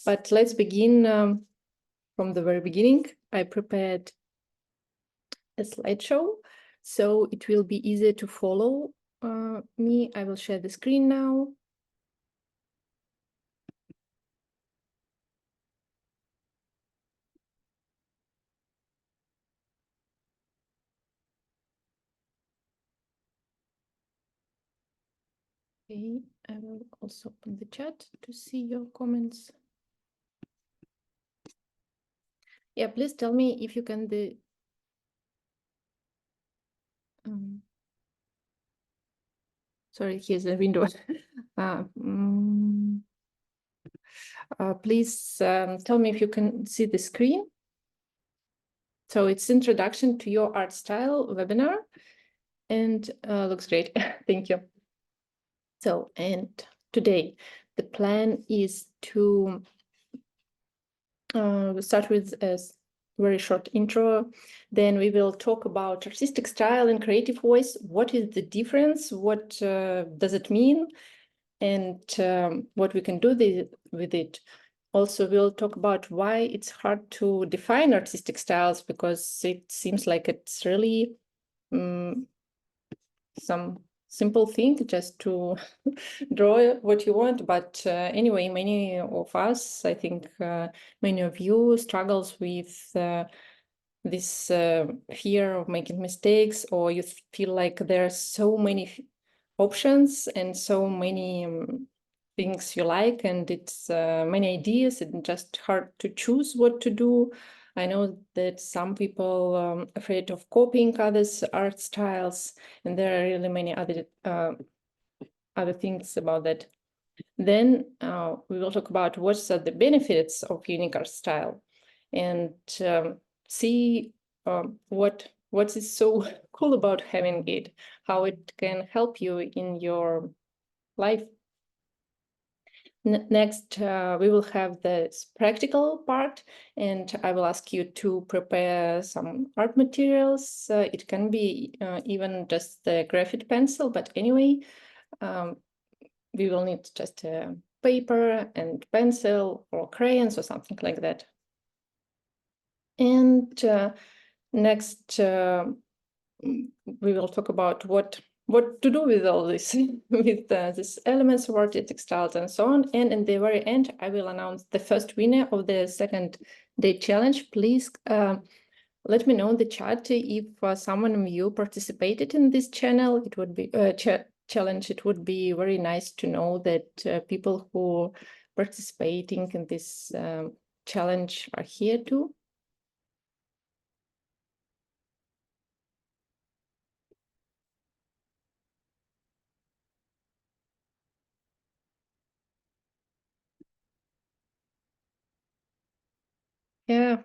But let's begin from the very beginning. I prepared a slideshow, so it will be easier to follow me. I will share the screen now. Okay, I will also open the chat to see your comments. Yeah, please tell me if you can sorry, here's a window. Please tell me if you can see the screen. So it's Introduction to Your Art Style webinar, and looks great. Thank you. So, and today the plan is to start with a very short intro. Then we will talk about artistic style and creative voice. What is the difference? What does it mean? And what we can do with it. Also, we'll talk about why it's hard to define artistic styles, because it seems like it's really some simple thing just to draw what you want. But anyway, many of us, I think many of you struggles with this fear of making mistakes, or you feel like there are so many options and so many things you like, and it's many ideas, and just hard to choose what to do. I know that some people afraid of copying others' art styles, and there are really many other things about that. Then we will talk about what are the benefits of unique art style, and see what is so cool about having it, how it can help you in your life. Next, we will have the practical part, and I will ask you to prepare some art materials. It can be even just the graphite pencil, but anyway, we will need just paper and pencil or crayons or something like that. And next, we will talk about what to do with all this, with these elements of artistic styles and so on. And in the very end, I will announce the first winner of the second day challenge. Please let me know in the chat if someone of you participated in this channel. It would be challenge. It would be very nice to know that people who participating in this challenge are here too. Yeah,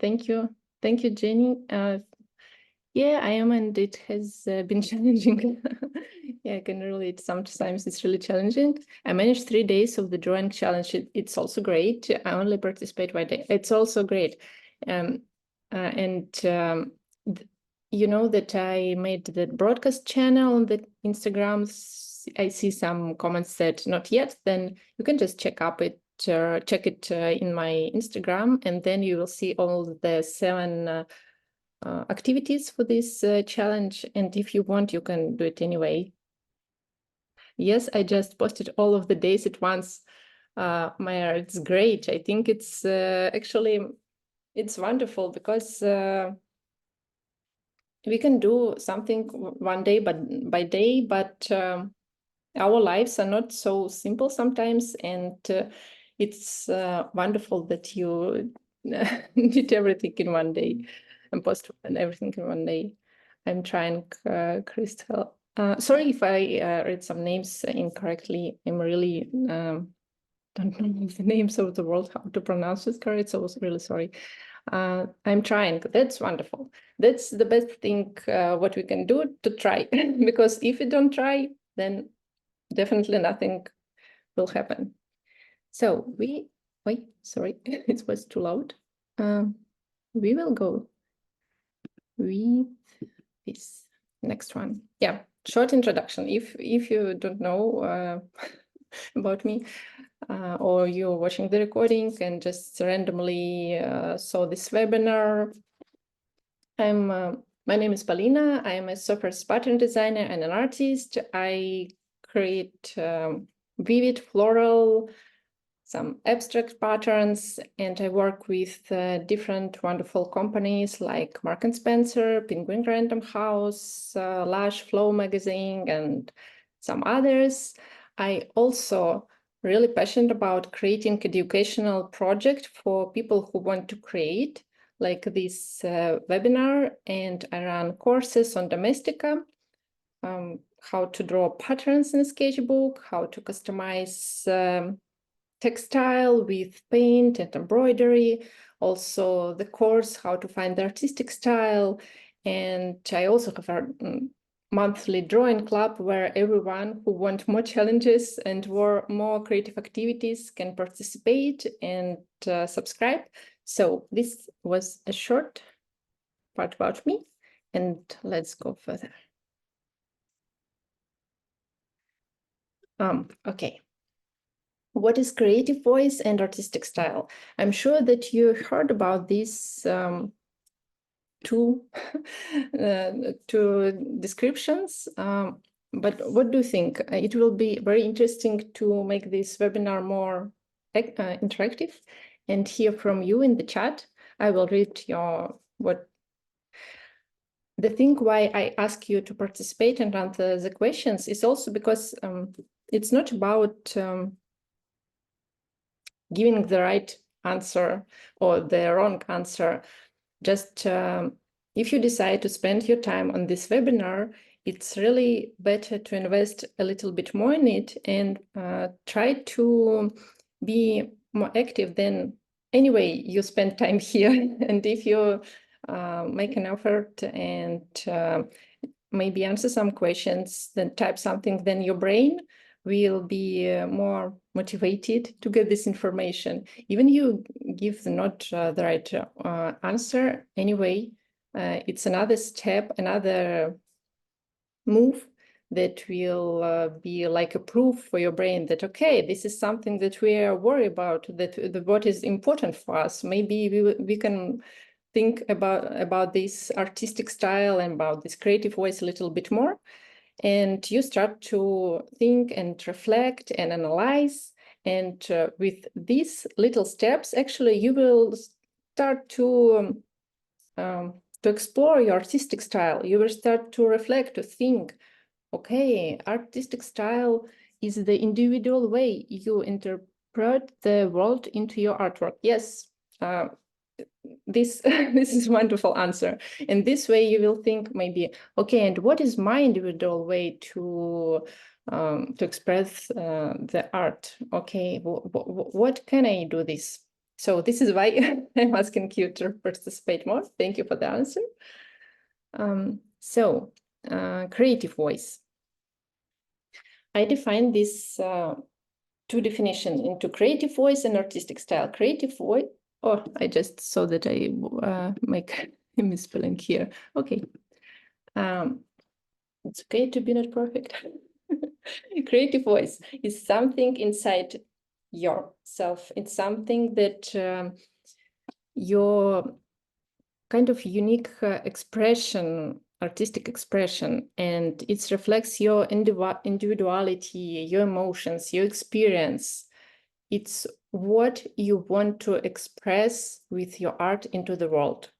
thank you, Jenny. Yeah, I am, and it has been challenging. Yeah, I can relate. Sometimes it's really challenging. I managed 3 days of the drawing challenge. It's also great. I only participate by day. It's also great. You know that I made the broadcast channel on the Instagram. I see some comments that not yet. Then you can just check it in my Instagram, and then you will see all the 7 activities for this challenge. And if you want, you can do it anyway. Yes, I just posted all of the days at once. Maya, it's great. I think it's actually, it's wonderful, because we can do something one day by day, but our lives are not so simple sometimes, and it's wonderful that you did everything in one day and post everything in one day. I'm trying, Crystal. Sorry if I read some names incorrectly. I'm really don't know the names of the world, how to pronounce it correct, so I was really sorry. I'm trying. That's wonderful. That's the best thing what we can do, to try. Because if you don't try, then definitely nothing will happen. So wait, sorry, it was too loud. We will go with this next one. Yeah, short introduction. If you don't know about me, or you're watching the recording and just randomly saw this webinar. My name is Polina. I am a software pattern designer and an artist. I create vivid, floral, some abstract patterns, and I work with different wonderful companies like Mark & Spencer, Penguin Random House, Lush, Flow Magazine, and some others. I also really passionate about creating educational project for people who want to create, like this webinar, and I run courses on Domestika, how to draw patterns in a sketchbook, how to customize textile with paint and embroidery, also the course, how to find the artistic style. And I also have a monthly drawing club where everyone who wants more challenges and more creative activities can participate and subscribe. So this was a short part about me, and let's go further. Okay. What is creative voice and artistic style? I'm sure that you heard about these two descriptions, but what do you think? It will be very interesting to make this webinar more interactive and hear from you in the chat. I will read the thing why I ask you to participate and answer the questions is also because it's not about giving the right answer or the wrong answer. Just if you decide to spend your time on this webinar, it's really better to invest a little bit more in it and try to be more active than anyway you spend time here. And if you make an effort and maybe answer some questions, then type something, then your brain will be more motivated to get this information. Even you give not the right answer, anyway, it's another step, another move that will be like a proof for your brain that, okay, this is something that we are worried about, that what is important for us. Maybe we can think about this artistic style and about this creative voice a little bit more. And you start to think and reflect and analyze. And with these little steps, actually, you will start to explore your artistic style. You will start to reflect, to think, okay, artistic style is the individual way you interpret the world into your artwork. Yes, this is a wonderful answer. And this way you will think maybe, okay, and what is my individual way to express the art? Okay, what can I do this? So this is why I'm asking you to participate more. Thank you for the answer. Creative voice. I define this two definitions into creative voice and artistic style. Creative voice. Oh, I just saw that I make a misspelling here. Okay. It's okay to be not perfect. Creative voice is something inside yourself. It's something that your kind of unique expression, artistic expression, and it reflects your individuality, your emotions, your experience. It's what you want to express with your art into the world.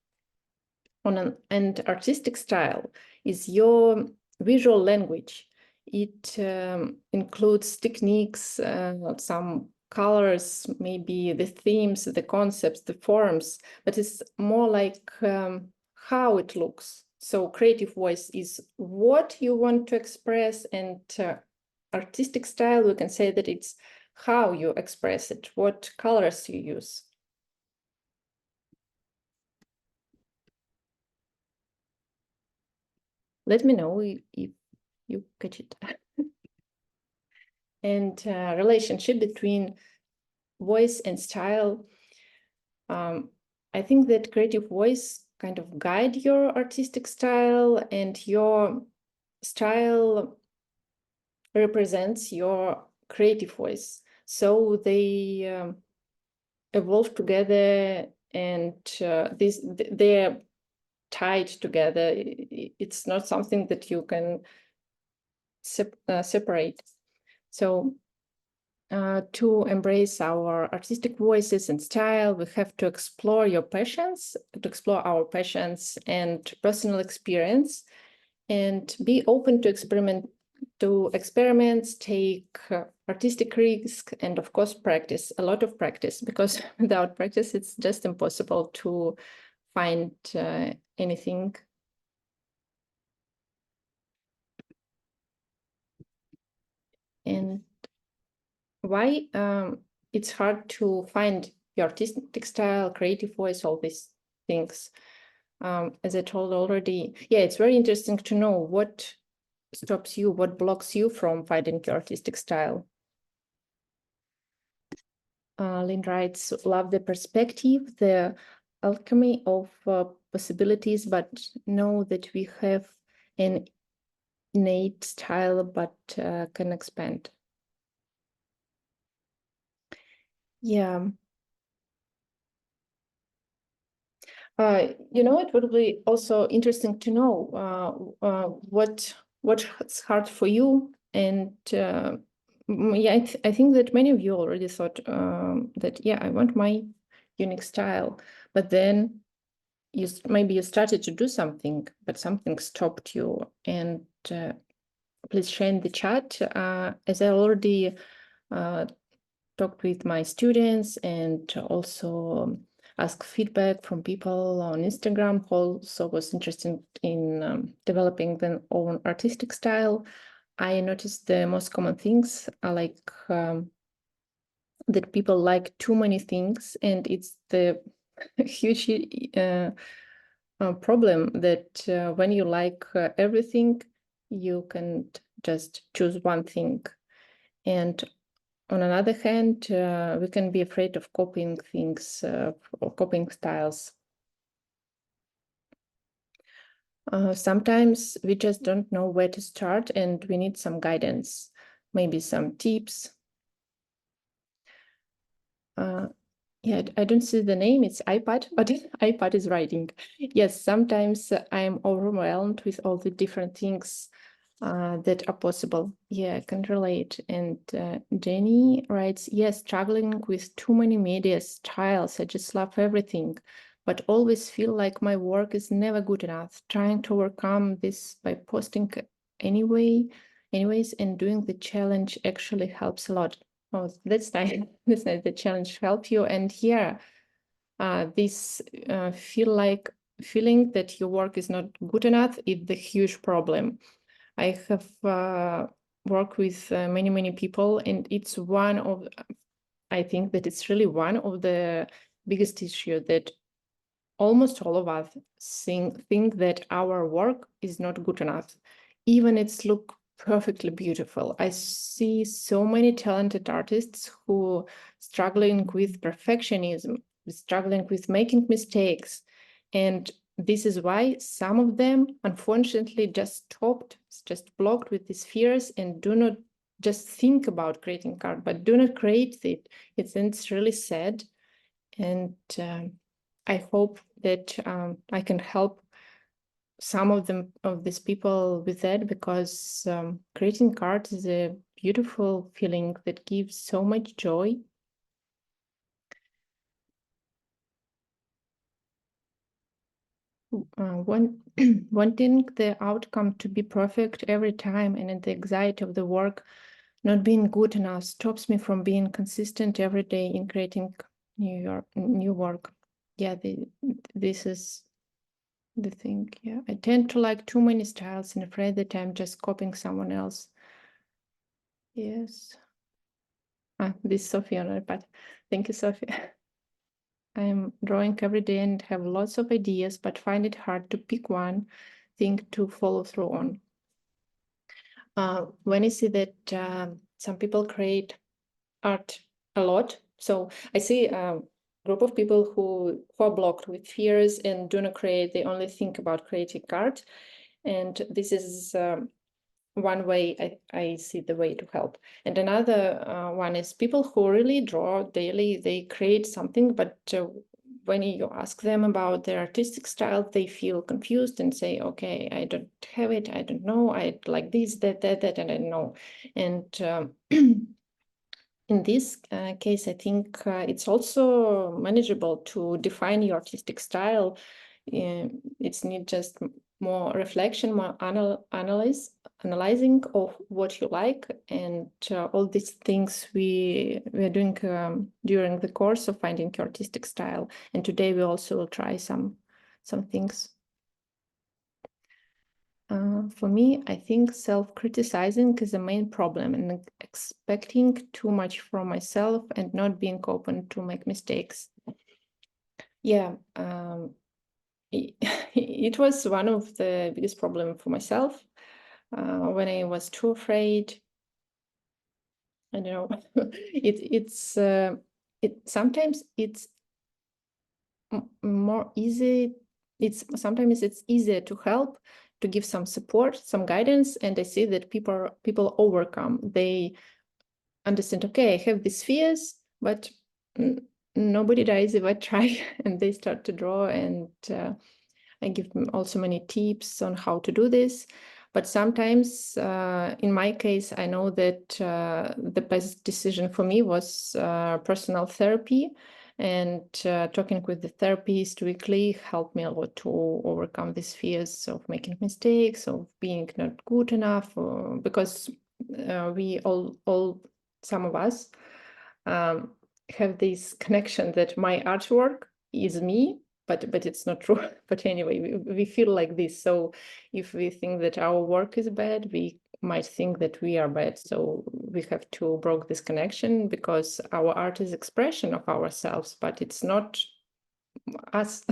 And artistic style is your visual language. It includes techniques, some colors, maybe the themes, the concepts, the forms, but it's more like how it looks. So creative voice is what you want to express, and artistic style, we can say that it's how you express it, what colors you use. Let me know if you catch it. And relationship between voice and style. I think that creative voice kind of guide your artistic style, and your style represents your creative voice. So they evolve together, and they're tied together. It's not something that you can separate. So to embrace our artistic voices and style, we have to explore our passions and personal experience, and be open to experiments, take artistic risks, and of course practice, a lot of practice, because without practice it's just impossible to find anything. And why it's hard to find your artistic style, creative voice, all these things. As I told already, yeah, it's very interesting to know what stops you, what blocks you from finding your artistic style. Lynn writes, love the perspective, the alchemy of possibilities, but know that we have an innate style, but can expand. Yeah. It would be also interesting to know what's hard for you, and yeah, I think that many of you already thought that, yeah, I want my unique style, but then maybe you started to do something, but something stopped you. And please share in the chat. As I already talked with my students, and also ask feedback from people on Instagram who also was interested in developing their own artistic style. I noticed the most common things are like that people like too many things, and it's the huge problem that when you like everything, you can just choose one thing. And on another hand, we can be afraid of copying things or copying styles. Sometimes we just don't know where to start, and we need some guidance, maybe some tips. Yeah, I don't see the name, it's iPad, but iPad is writing. Yes, sometimes I'm overwhelmed with all the different things that are possible. Yeah, I can relate. And Jenny writes, yes, struggling with too many media styles. I just love everything, but always feel like my work is never good enough. Trying to overcome this by posting anyways, and doing the challenge actually helps a lot. Oh, that's nice. That's nice. The challenge help you. And here, this feeling that your work is not good enough is the huge problem. I have worked with many people, and it's I think that it's really one of the biggest issue, that almost all of us think that our work is not good enough, even it's look perfectly beautiful. I see so many talented artists who struggling with perfectionism, struggling with making mistakes, and this is why some of them unfortunately just blocked with these fears, and do not just think about creating art, but do not create it. It's really sad. And I hope that I can help some of these people with that, because creating art is a beautiful feeling that gives so much joy. Wanting the outcome to be perfect every time, and the anxiety of the work not being good enough stops me from being consistent every day in creating new work. Yeah, this is the thing. Yeah, I tend to like too many styles and afraid that I'm just copying someone else. Yes. This is Sophia on iPad. Thank you, Sophia. I'm drawing every day and have lots of ideas, but find it hard to pick one thing to follow through on. When I see that some people create art a lot, so I see a group of people who are blocked with fears and do not create, they only think about creating art. And this is one way I see the way to help. And another one is people who really draw daily, they create something, but when you ask them about their artistic style, they feel confused and say, okay, I don't have it, I don't know, I like this, that, and I don't know. And in this case, I think it's also manageable to define your artistic style. It's not just more reflection, more analyzing of what you like, and all these things we are doing during the course of finding your artistic style. And today we also will try some things. For me, I think self-criticizing is the main problem, and expecting too much from myself and not being open to make mistakes. Yeah, it was one of the biggest problems for myself when I was too afraid. I don't know. Sometimes it's more easy. Sometimes it's easier to help, to give some support, some guidance, and I see that people overcome. They understand, okay, I have these fears, but nobody dies if I try, and they start to draw, and I give them also many tips on how to do this. But sometimes, in my case, I know that the best decision for me was personal therapy, and talking with the therapist weekly helped me a lot to overcome these fears of making mistakes, of being not good enough, because we all, some of us, have this connection that my artwork is me, but it's not true. But anyway, we feel like this. So if we think that our work is bad, we might think that we are bad. So we have to break this connection, because our art is expression of ourselves, but it's not us.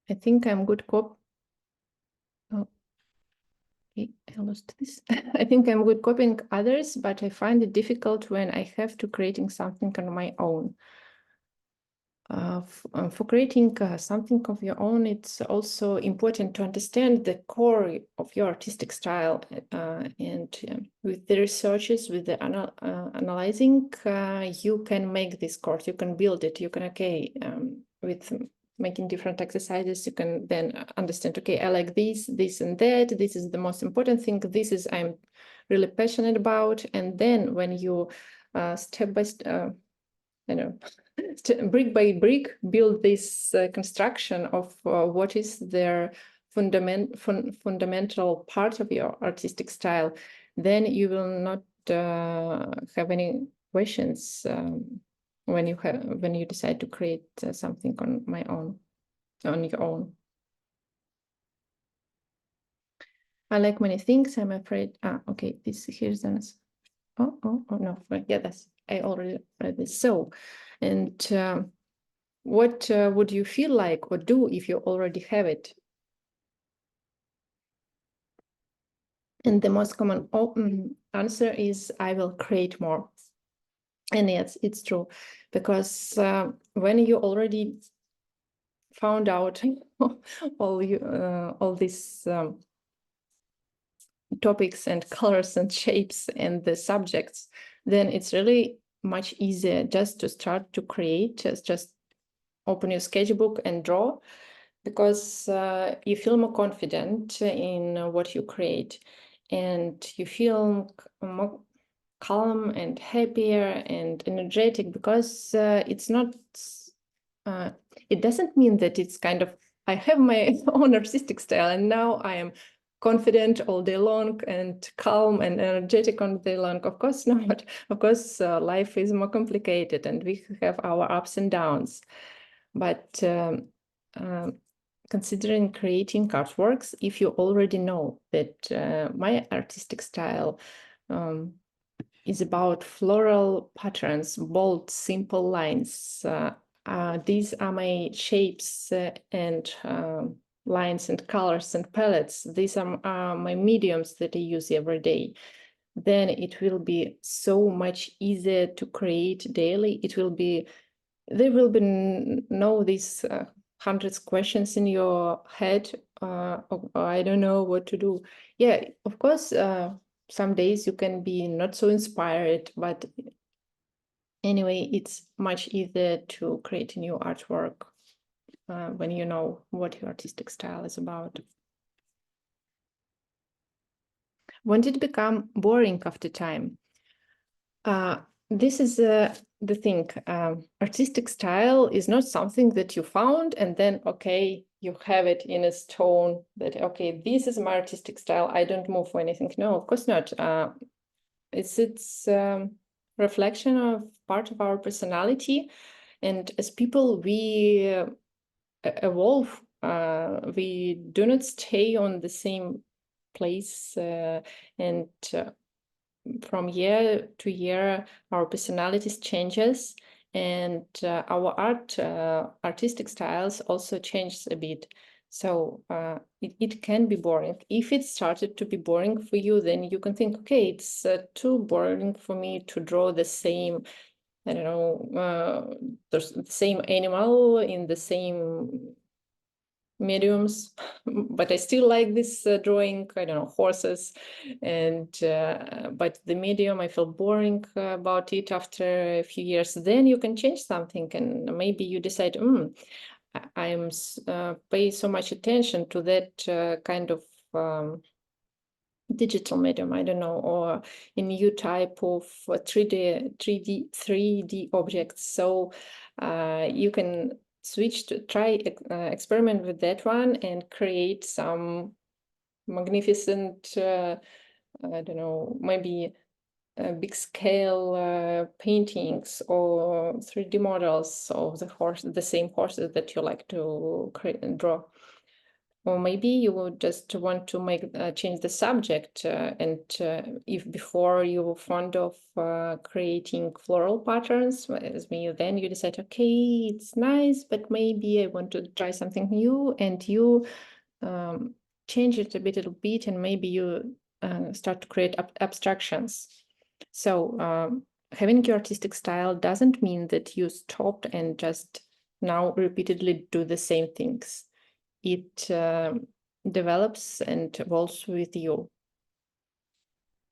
I think I'm good cop. Oh, okay, I lost this. I think I'm good copying others, but I find it difficult when I have to creating something on my own. For creating something of your own, it's also important to understand the core of your artistic style. And with the researches, with the analyzing, you can make this course, you can build it, you can, with making different exercises, you can then understand, okay, I like this, this and that, this is the most important thing, this is I'm really passionate about. And then when you step by step, brick by brick, build this construction of what is their fundamental part of your artistic style, then you will not have any questions when you decide to create something on your own. I like many things. I'm afraid. Okay. Here's an. Oh no. Yeah, I already read this. So, and what would you feel like or do if you already have it? And the most common answer is, I will create more. And yes, it's true, because when you already found out all these topics and colors and shapes and the subjects, then it's really much easier just to start to create, just open your sketchbook and draw, because you feel more confident in what you create, and you feel more calm and happier and energetic, because it's not, it doesn't mean that it's kind of, I have my own artistic style and now I am confident all day long and calm and energetic all day long. Of course not. Of course, life is more complicated and we have our ups and downs. But considering creating artworks, if you already know that my artistic style is about floral patterns, bold, simple lines. These are my shapes and lines and colors and palettes. These are my mediums that I use every day. Then it will be so much easier to create daily. There will be no this hundreds questions in your head, or I don't know what to do. Yeah, of course, some days you can be not so inspired, but anyway, it's much easier to create a new artwork when you know what your artistic style is about. When did it become boring after time? This is the thing. Artistic style is not something that you found and then, okay, you have it in a stone that, okay, this is my artistic style. I don't move for anything. No, of course not. It's reflection of part of our personality. And as people, we evolve. We do not stay on the same place and from year to year, our personalities changes, and our artistic styles also changes a bit. So it can be boring. If it started to be boring for you, then you can think, okay, it's too boring for me to draw the same, I don't know, the same animal in the same mediums, but I still like this drawing, I don't know, horses, and but the medium, I feel boring about it after a few years. Then you can change something, and maybe you decide, I'm pay so much attention to that kind of digital medium, I don't know, or a new type of 3D objects. So you can switch to try experiment with that one and create some magnificent, I don't know, maybe big scale paintings or 3D models of the same horses that you like to create and draw. Or maybe you would just want to make change the subject, and if before you were fond of creating floral patterns as me, then you decide, okay, it's nice, but maybe I want to try something new, and you change it a little bit, and maybe you start to create abstractions. So having your artistic style doesn't mean that you stopped and just now repeatedly do the same things. It develops and evolves with you.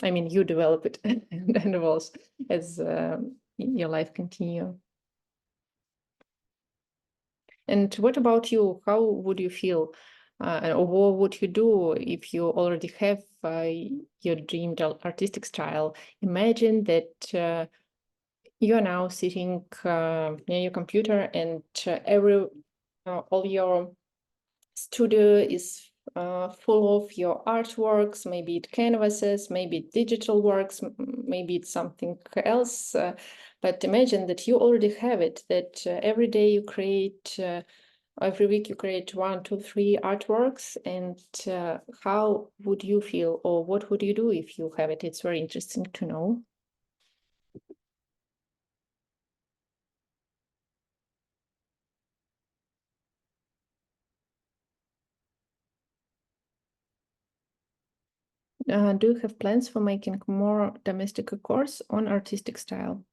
I mean, you develop it and evolves as your life continues. And what about you? How would you feel? Or what would you do if you already have your dreamed artistic style? Imagine that you are now sitting near your computer, and all your studio is full of your artworks, maybe it canvases, maybe it digital works, maybe it's something else. But imagine that you already have it, that every day you create, every week you create 1, 2, 3 artworks, and how would you feel, or what would you do if you have it? It's very interesting to know. Do you have plans for making more domestic course on artistic style?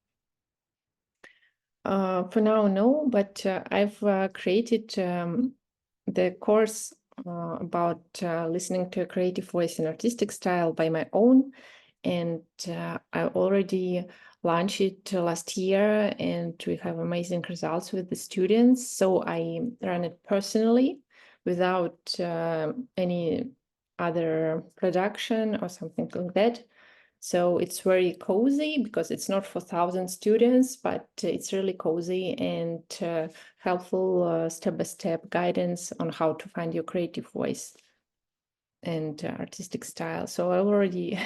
For now, no, but I've created the course about listening to a creative voice and artistic style by my own, and I already launched it last year, and we have amazing results with the students. So I run it personally without any other production or something like that. So it's very cozy because it's not for 1,000 students, but it's really cozy and helpful step-by-step guidance on how to find your creative voice and artistic style. So I already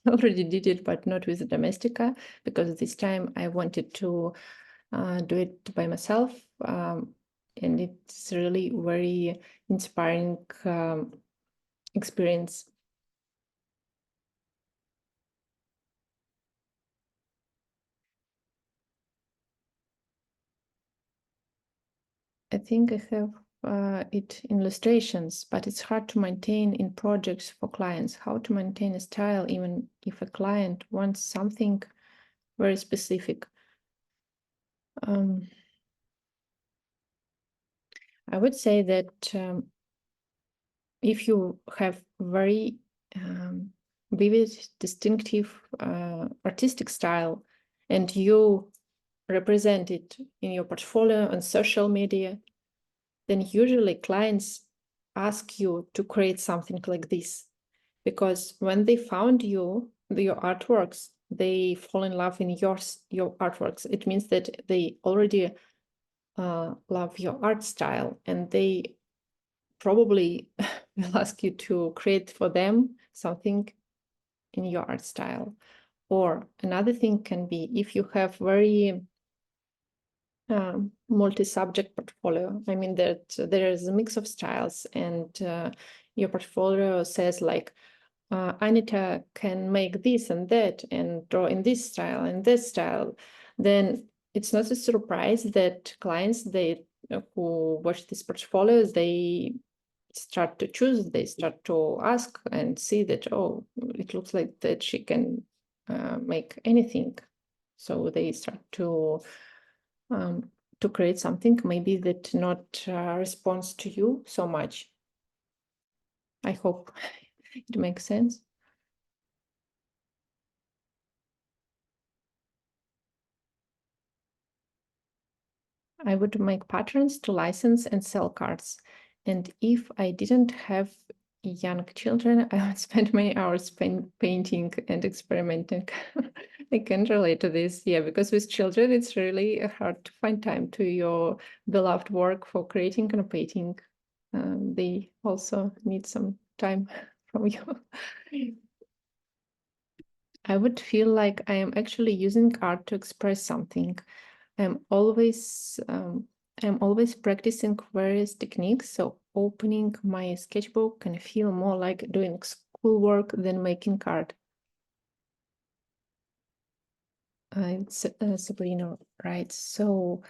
already did it, but not with the Domestika, because this time I wanted to do it by myself. And it's really very inspiring experience. I think I have it in illustrations, but it's hard to maintain in projects for clients. How to maintain a style even if a client wants something very specific. I would say that if you have very vivid, distinctive artistic style, and you represent it in your portfolio on social media, then usually clients ask you to create something like this, because when they found your artworks, they fall in love in your artworks. It means that they already love your art style, and they probably will ask you to create for them something in your art style. Or another thing can be if you have very multi-subject portfolio. I mean that there is a mix of styles, and your portfolio says like, Anita can make this and that and draw in this style and this style, then it's not a surprise that clients, they who watch these portfolios, they start to choose, they start to ask and see that, oh, it looks like that she can make anything. So they start to create something maybe that not responds to you so much. I hope it makes sense. I would make patterns to license and sell cards. And if I didn't have young children, I would spend many hours painting and experimenting. I can relate to this, yeah, because with children, it's really hard to find time to your beloved work for creating and painting. They also need some time from you. I would feel like I am actually using art to express something. I'm always practicing various techniques, so opening my sketchbook can feel more like doing schoolwork than making art. It's Sabrina, right? So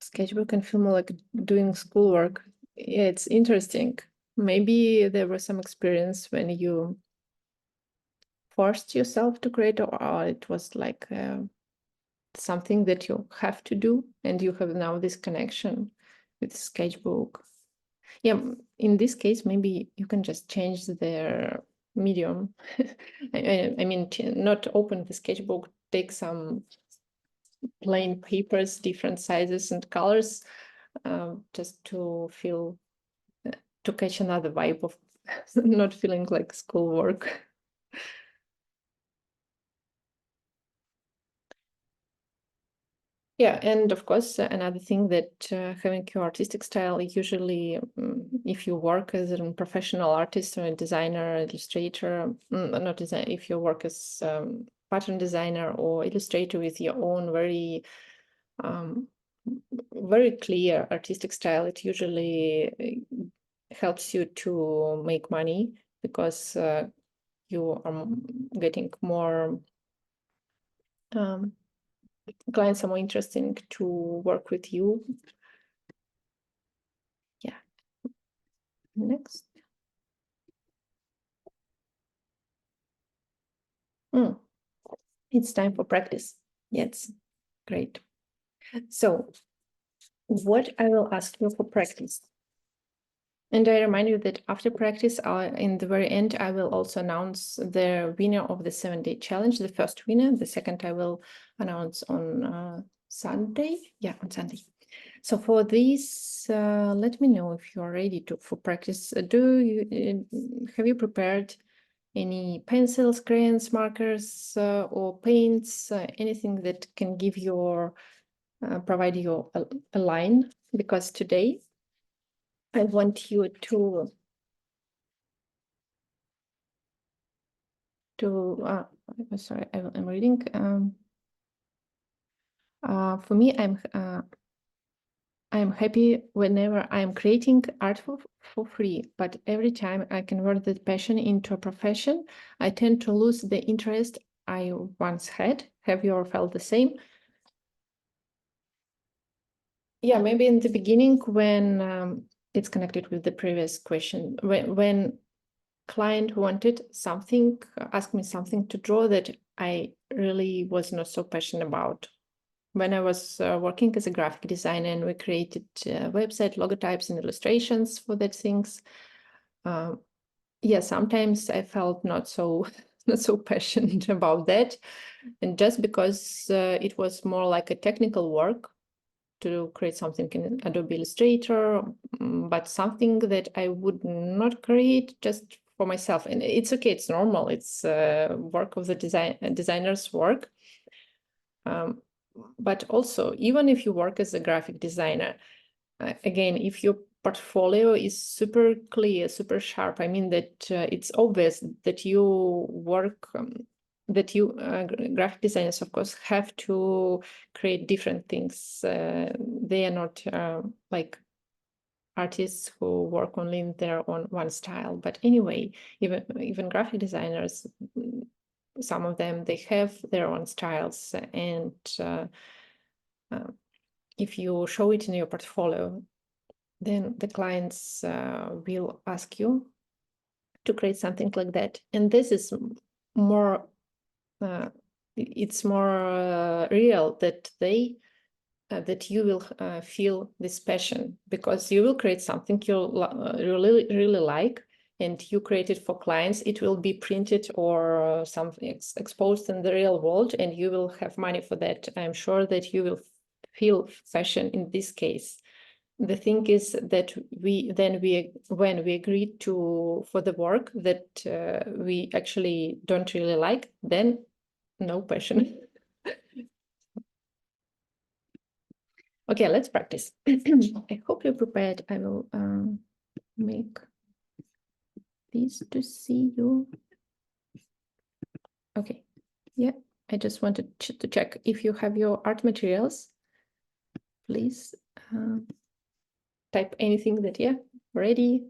sketchbook can feel more like doing schoolwork. Yeah, it's interesting. Maybe there was some experience when you forced yourself to create, or it was like something that you have to do, and you have now this connection with sketchbook. Yeah, in this case, maybe you can just change their medium. I mean, not open the sketchbook, take some plain papers, different sizes and colors, just to feel, to catch another vibe of not feeling like schoolwork. Yeah, and of course, another thing that having your artistic style, usually, if you work as a professional artist or a designer, illustrator, not design, if you work as pattern designer or illustrator with your own very clear artistic style, it usually helps you to make money, because you are getting more clients are more interesting to work with you. Yeah. Next. It's time for practice. Yes, great. So what I will ask you for practice. And I remind you that after practice, in the very end, I will also announce the winner of the 7-day challenge, the first winner. The second I will announce on Sunday. Yeah, on Sunday. So for this, let me know if you are ready for practice. Have you prepared any pencils, crayons, markers, or paints, anything that can give your provide you a line? Because today I want you to sorry, I'm reading. For me, I'm happy whenever I'm creating art for free, but every time I convert that passion into a profession, I tend to lose the interest I once had. Have you ever felt the same? Yeah, maybe in the beginning, when it's connected with the previous question, when client wanted something, asked me something to draw that I really was not so passionate about. when I was working as a graphic designer, and we created website logotypes and illustrations for that things. Yeah, sometimes I felt not so passionate about that, and just because it was more like a technical work to create something in Adobe Illustrator, but something that I would not create just for myself. And it's okay, it's normal. It's work of the designer's work. But also, even if you work as a graphic designer, again, if your portfolio is super clear, super sharp, I mean that it's obvious that you work, graphic designers, of course, have to create different things. They are not like artists who work only in their own one style. But anyway, even graphic designers, some of them, they have their own styles, and if you show it in your portfolio, then the clients will ask you to create something like that. And this is more, it's more real that that you will feel this passion, because you will create something you really like, and you create it for clients. It will be printed or something exposed in the real world, and you will have money for that. I'm sure that you will feel passion in this case. The thing is that when we agreed for the work that we actually don't really like, then no passion. Okay, let's practice. I hope you're prepared. I will make this to see you. Okay, yeah, I just wanted to check if you have your art materials. Please type anything that, yeah, ready.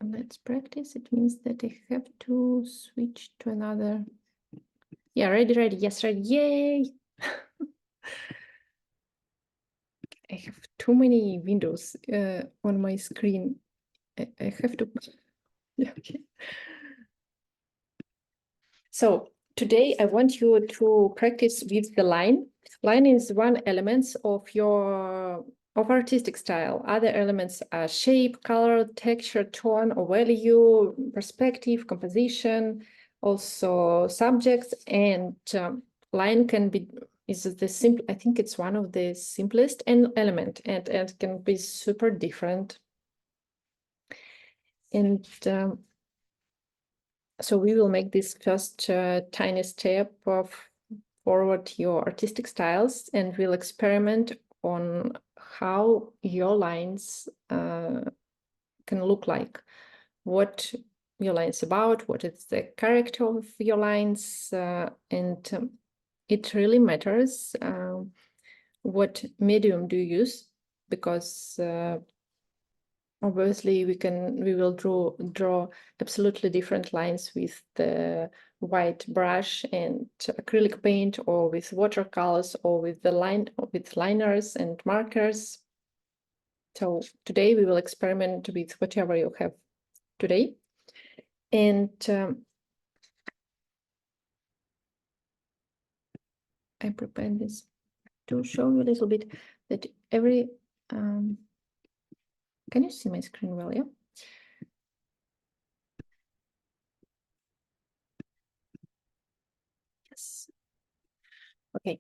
And let's practice. It means that I have to switch to another. Yeah, ready, yes, ready, yay! I have too many windows on my screen. I have to, yeah, okay. So today I want you to practice with the line. Line is one element of your artistic style. Other elements are shape, color, texture, tone or value, perspective, composition, also subjects, and line can be I think it's one of the simplest element, and can be super different. And so we will make this first tiny step of forward your artistic styles, and we'll experiment on how your lines can look like, what your line's about, what is the character of your lines, and it really matters what medium do you use, because obviously we will draw absolutely different lines with the white brush and acrylic paint, or with watercolors, or with liners and markers. So today we will experiment with whatever you have today. And I prepared this to show you a little bit that every can you see my screen well? Yeah. Yes. Okay.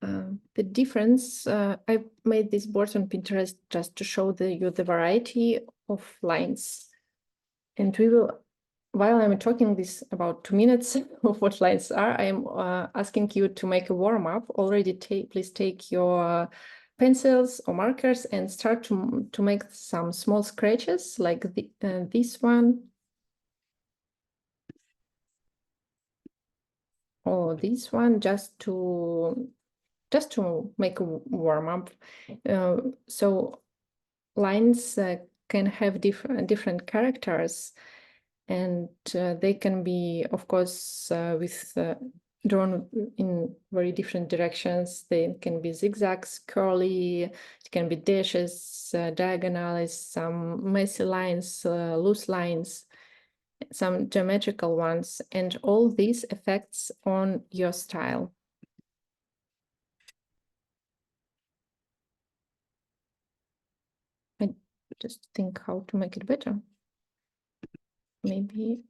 The difference, I made this board on Pinterest just to show you the variety of lines. And we will, while I'm talking this about 2 minutes of what lines are, I'm asking you to make a warm-up. Already please take your pencils or markers and start to make some small scratches like this one. Or this one, just to make a warm-up. So lines can have different characters, and they can be, of course, drawn in very different directions. They can be zigzags, curly, it can be dashes, diagonals, some messy lines, loose lines. some geometrical ones, and all these effects on your style. I just think how to make it better. Maybe.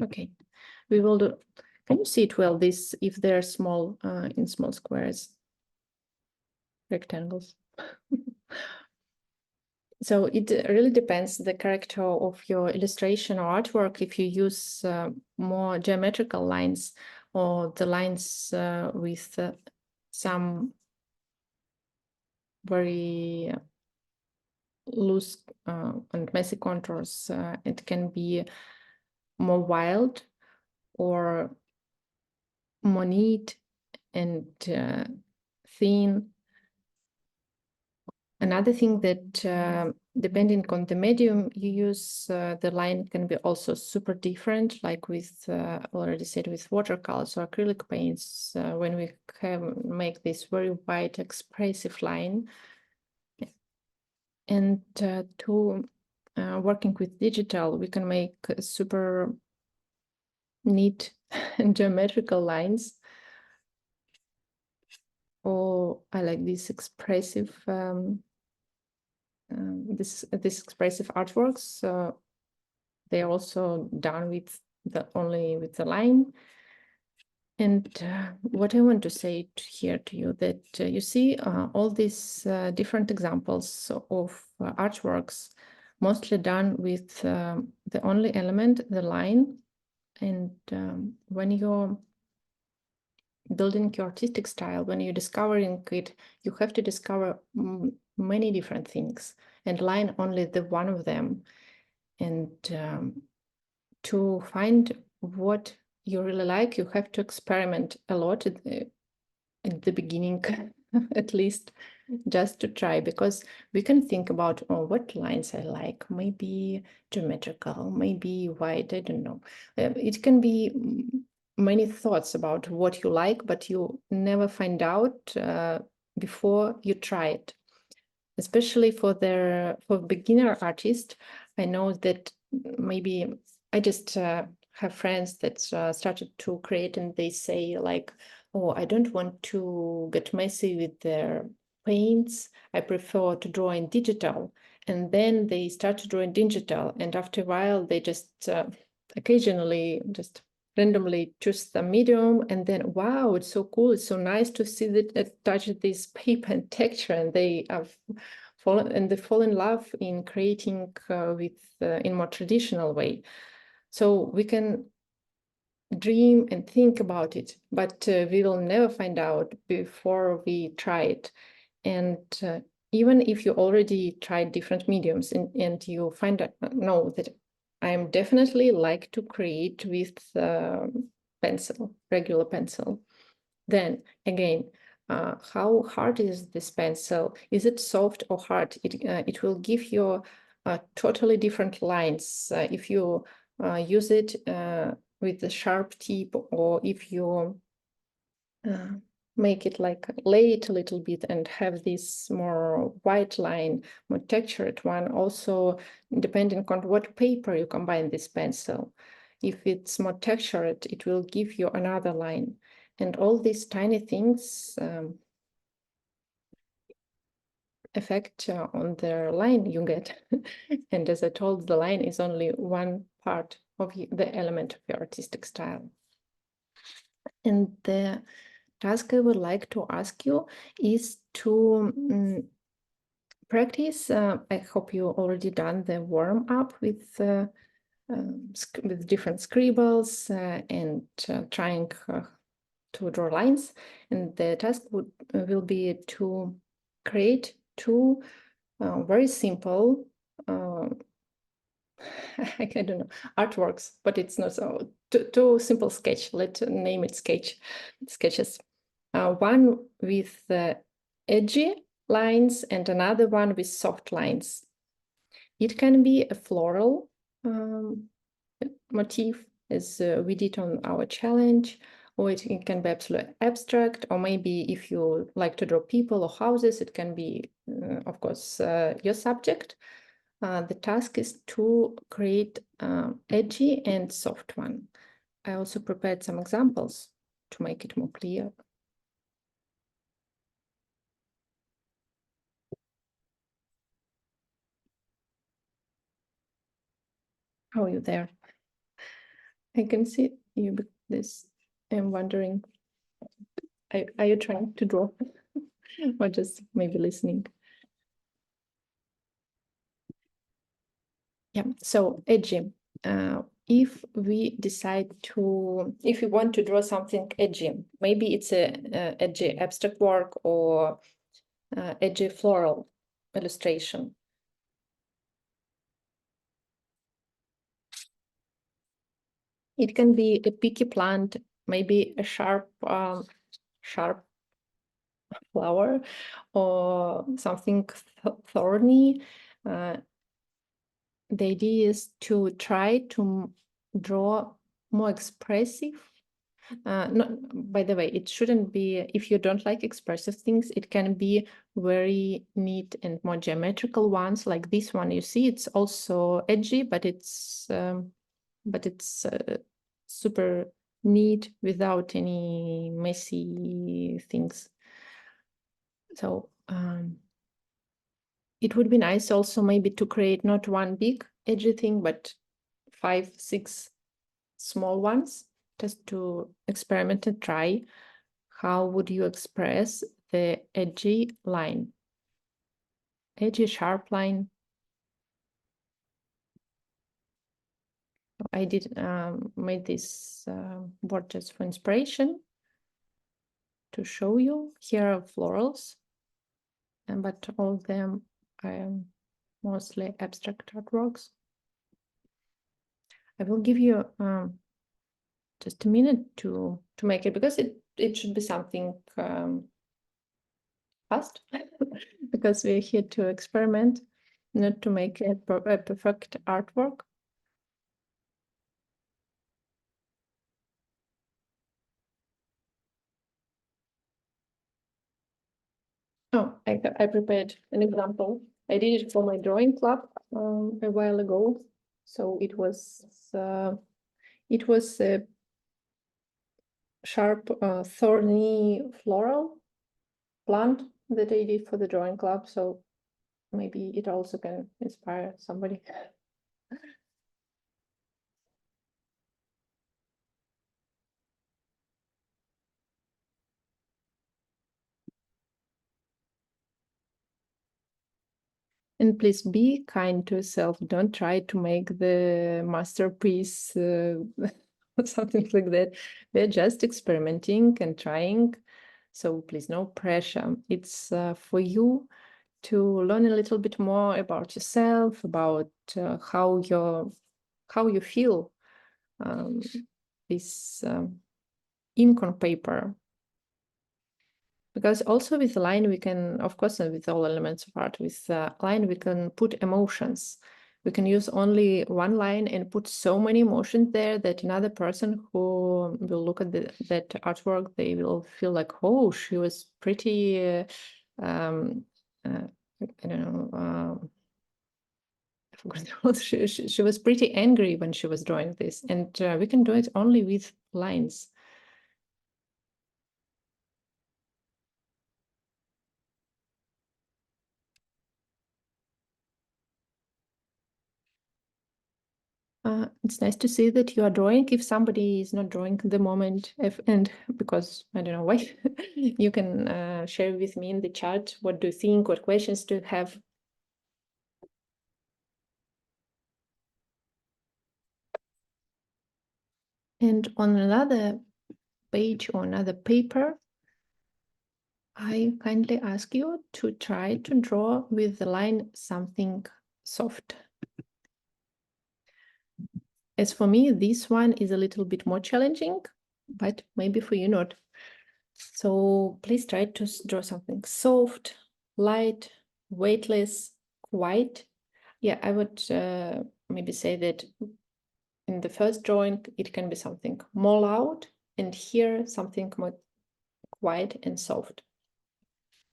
Okay, we will do. Can you see it well? This if they're small in small squares, rectangles. So it really depends the character of your illustration or artwork. If you use more geometrical lines or the lines with some very loose and messy contours, it can be more wild or more neat and thin. Another thing that depending on the medium you use, the line can be also super different, like with already said with watercolors or acrylic paints. When we make this very white expressive line, and to working with digital, we can make super neat and geometrical lines. Or I like this expressive this expressive artworks. They're also done with only with the line. And what I want to say here to you that you see all these different examples of artworks, mostly done with the only element, the line. And when you're building your artistic style, when you're discovering it, you have to discover many different things and line only the one of them. And to find what you really like, you have to experiment a lot at the beginning, at least, just to try, because we can think about, oh, what lines I like, maybe geometrical, maybe white, I don't know. It can be many thoughts about what you like, but you never find out before you try it. Especially for beginner artists, I know that maybe I just have friends that started to create, and they say like, oh, I don't want to get messy with their paints. I prefer to draw in digital. And then they start to draw in digital, and after a while, they just occasionally just randomly choose the medium, and then wow, it's so cool, it's so nice to see that touch this paper and texture, and they have fall in love in creating in more traditional way. So we can dream and think about it, but we will never find out before we try it. And even if you already tried different mediums and you find out, know that I'm definitely like to create with pencil, regular pencil. Then again, how hard is this pencil? Is it soft or hard? It will give you totally different lines if you use it with the sharp tip, or if you make it like lay it a little bit and have this more white line, more textured one. Also, depending on what paper you combine this pencil. If it's more textured, it will give you another line. And all these tiny things affect on the line you get. And as I told, the line is only one part of the element of your artistic style. And the task I would like to ask you is to practice. I hope you already done the warm up with different scribbles and trying to draw lines. And the task will be to create two very simple I don't know, artworks, but it's not so two simple sketch. Let's name it sketches. One with edgy lines and another one with soft lines. It can be a floral motif, as we did on our challenge, or it can be absolutely abstract, or maybe if you like to draw people or houses, it can be, of course, your subject. The task is to create edgy and soft one. I also prepared some examples to make it more clear. How are you there? I can see you with this. I'm wondering, are you trying to draw or just maybe listening? Yeah, so edgy. If we decide to, if we want to draw something edgy, maybe it's a edgy abstract work or edgy floral illustration. It can be a picky plant, maybe a sharp flower, or something thorny. The idea is to try to draw more expressive. By the way, it shouldn't be, if you don't like expressive things, it can be very neat and more geometrical ones, like this one. You see, it's also edgy, but it's super neat without any messy things. So it would be nice also maybe to create not one big edgy thing, but 5, 6 small ones, just to experiment and try how would you express the edgy line, edgy sharp line. I did made this board just for inspiration to show you. Here are florals, but all of them are mostly abstract artworks. I will give you just a minute to make it, because it should be something fast, because we're here to experiment, not to make a perfect artwork. Oh, I prepared an example. I did it for my drawing club a while ago. So it was a sharp, thorny floral plant that I did for the drawing club. So maybe it also can inspire somebody. And please be kind to yourself. Don't try to make the masterpiece or something like that. We're just experimenting and trying. So please, no pressure. It's for you to learn a little bit more about yourself, about how you feel this ink on paper. Because also with line, we can, of course, with all elements of art, with line, we can put emotions. We can use only one line and put so many emotions there that another person who will look at that artwork, they will feel like, oh, she was pretty, I don't know, I forgot the word. She was pretty angry when she was drawing this, and we can do it only with lines. It's nice to see that you are drawing. If somebody is not drawing at the moment, and because I don't know why, you can share with me in the chat. What do you think? What questions do you have? And on another page or another paper, I kindly ask you to try to draw with the line something soft. As for me, this one is a little bit more challenging, but maybe for you not. So please try to draw something soft, light, weightless, quiet. Yeah, I would maybe say that in the first drawing, it can be something more loud, and here something more quiet and soft.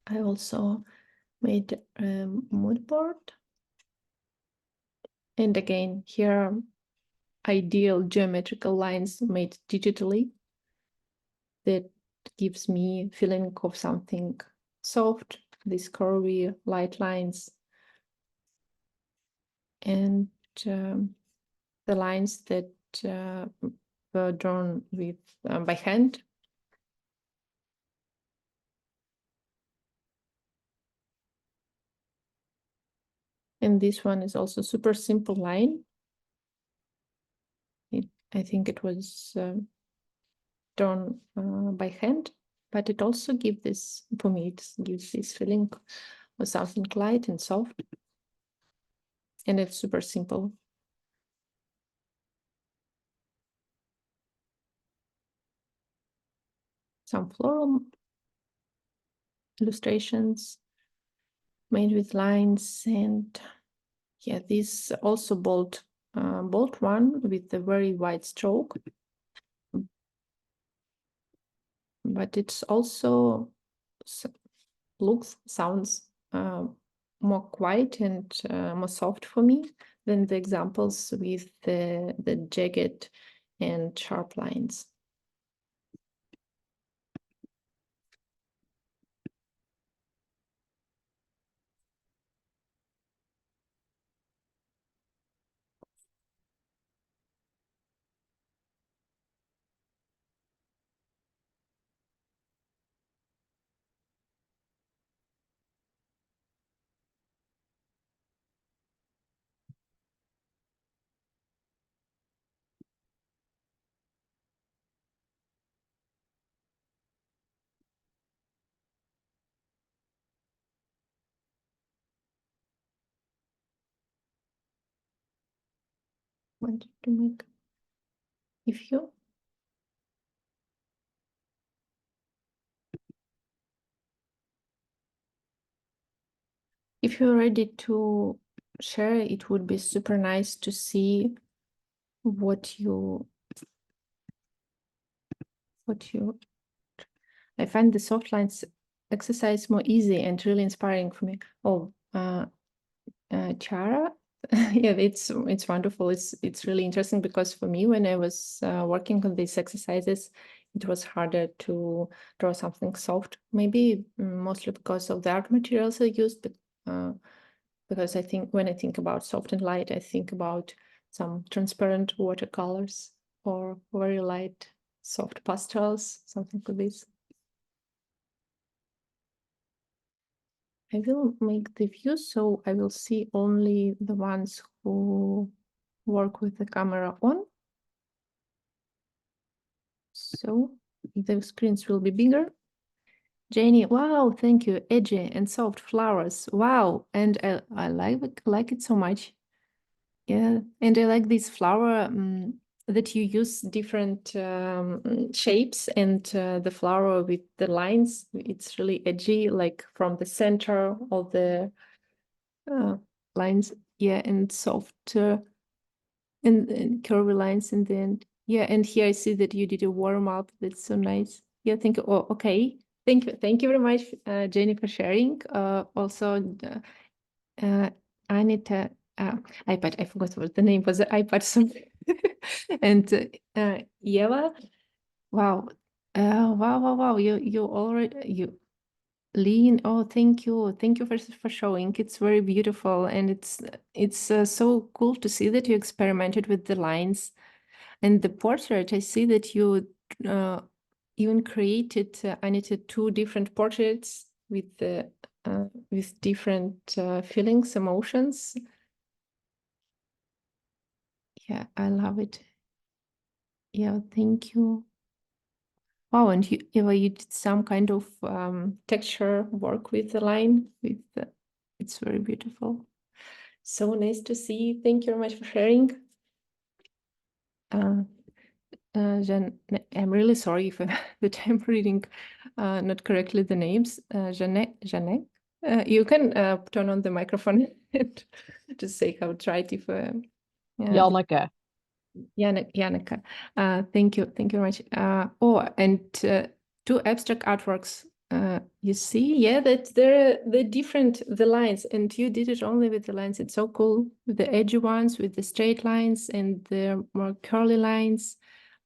I also made a mood board And again, here are ideal geometrical lines made digitally that gives me a feeling of something soft, these curvy light lines. And the lines that were drawn with by hand. And this one is also super simple line. I think it was drawn by hand, but it also gives this, for me, it gives this feeling of something light and soft. And it's super simple. Some floral illustrations made with lines, and yeah, this also bold one with a very wide stroke. But it's also sounds more quiet and more soft for me than the examples with the jagged and sharp lines. Wanted to make, if you're ready to share, it would be super nice to see what you I find the soft lines exercise more easy and really inspiring for me. Oh, Chara, yeah, it's wonderful. It's really interesting because for me, when I was working on these exercises, it was harder to draw something soft. Maybe mostly because of the art materials I used, but because I think when I think about soft and light, I think about some transparent watercolors or very light, soft pastels, something like this. I will make the view so I will see only the ones who work with the camera on. So the screens will be bigger. Janie, wow, thank you. Edgy and soft flowers. Wow, and I like it so much. Yeah, and I like this flower that you use different shapes, and the flower with the lines. It's really edgy, like from the center of the lines. Yeah, and soft and curvy lines in the end. Yeah, and here I see that you did a warm up. That's so nice. Yeah, thank you. Oh, okay. Thank you very much, Jenny, for sharing. Also, Anita, iPad, I forgot what the name was, the iPad. And Yeva, wow. Wow. You already, Lean, oh, thank you for showing. It's very beautiful, and it's so cool to see that you experimented with the lines and the portrait. I see that you even created, Anita, 2 different portraits with the with different feelings, emotions. Yeah, I love it. Yeah, thank you. Wow, and Eva, you did some kind of texture work with the line. It's very beautiful. So nice to see. Thank you very much for sharing. Jeanne, I'm really sorry if that I'm reading not correctly the names. Jeanette, you can turn on the microphone and just say how to write if. Janneke. Janneke. Thank you very much. Oh, and 2 abstract artworks You see, yeah, that they're different, the lines, and you did it only with the lines. It's so cool, with the edgy ones, with the straight lines and the more curly lines.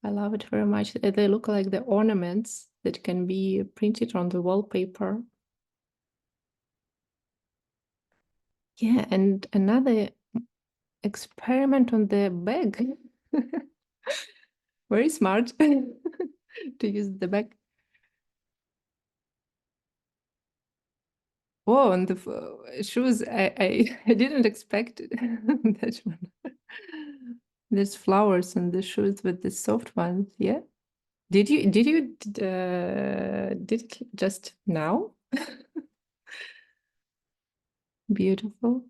I love it very much. They look like the ornaments that can be printed on the wallpaper. Yeah, and another experiment on the bag. Very smart to use the bag. Oh, and the shoes, I didn't expect that one. There's flowers on the shoes with the soft ones, yeah? Did you did it just now? Beautiful.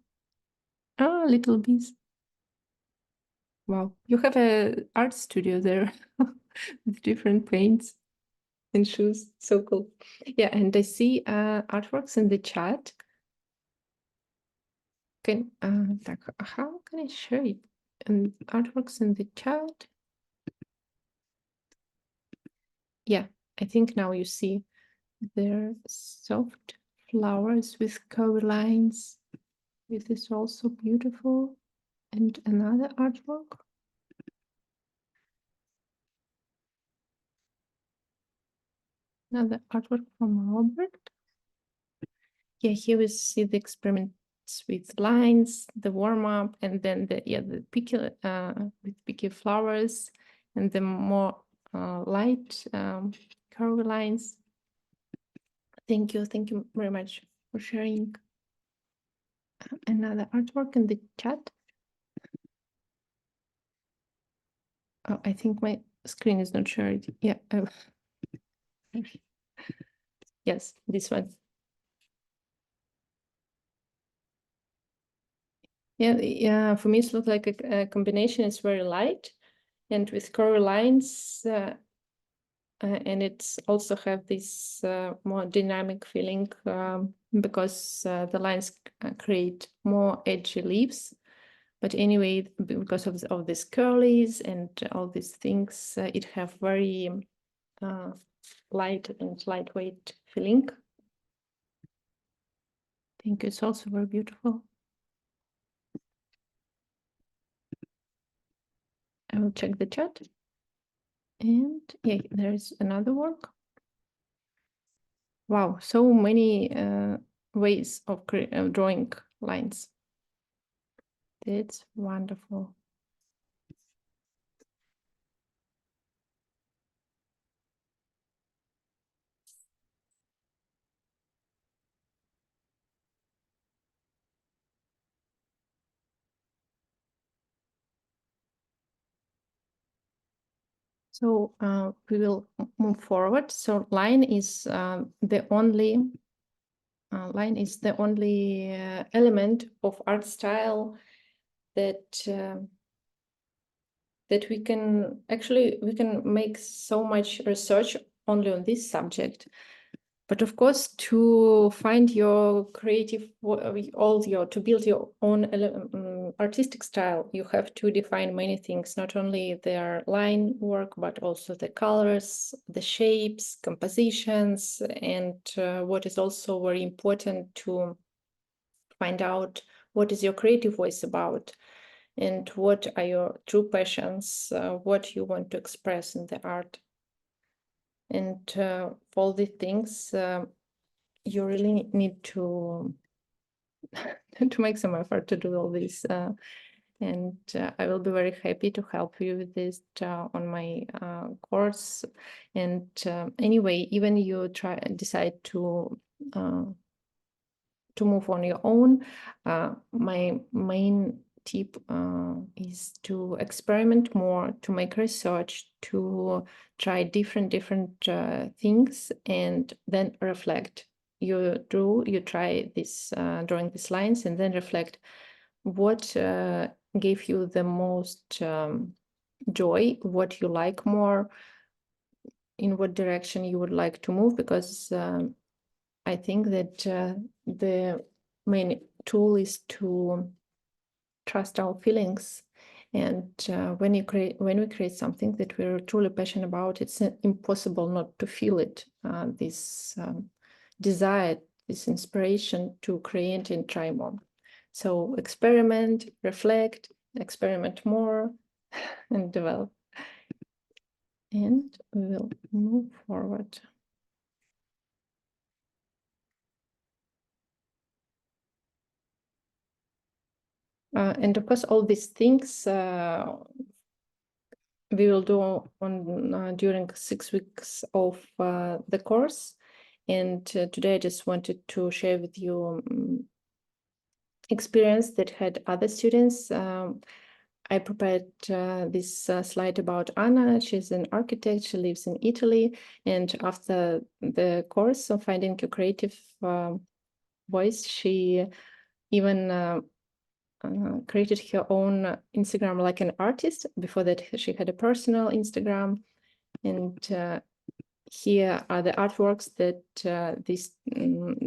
Oh, little bees. Wow, you have a art studio there with different paints and shoes. So cool. Yeah, and I see artworks in the chat. How can I share it? And artworks in the chat. Yeah, I think now you see they're soft flowers with curvy lines. This is also beautiful. And another artwork. Another artwork from Robert. Yeah, here we see the experiments with lines, the warm-up, and then the picky with picky flowers, and the more light curvy lines. Thank you very much for sharing. Another artwork in the chat. Oh, I think my screen is not shared. Yeah. Yes, this one. Yeah. For me, it looks like a combination. It's very light, and with curvy lines, and it's also have this more dynamic feeling because the lines create more edgy leaves. But anyway, because of these curlies and all these things, it have very light and lightweight feeling. I think it's also very beautiful. I will check the chat. And yeah, there's another work. Wow, so many ways of drawing lines. It's wonderful. So we will move forward. So line is the only element of art style that that we can make so much research only on this subject. But of course, to find your creative, to build your own artistic style, you have to define many things, not only their line work, but also the colors, the shapes, compositions, and what is also very important to find out what is your creative voice about, and what are your true passions, what you want to express in the art. And for all these things, you really need to make some effort to do all this. And I will be very happy to help you with this on my course. And anyway, even you decide to move on your own, my main tip is to experiment more, to make research, to try different things, and then reflect. You try this drawing these lines, and then reflect what gave you the most joy, what you like more, in what direction you would like to move, because I think that the main tool is to trust our feelings. And when we create something that we're truly passionate about, it's impossible not to feel it. This desire, this inspiration to create and try more. So experiment, reflect, experiment more, and develop. And we will move forward. And of course, all these things we will do on during 6 weeks of the course. And today I just wanted to share with you experience that had other students. I prepared this slide about Anna. She's an architect. She lives in Italy. And after the course of Finding Your Creative Voice, she even created her own Instagram like an artist. Before that, she had a personal Instagram. And here are the artworks that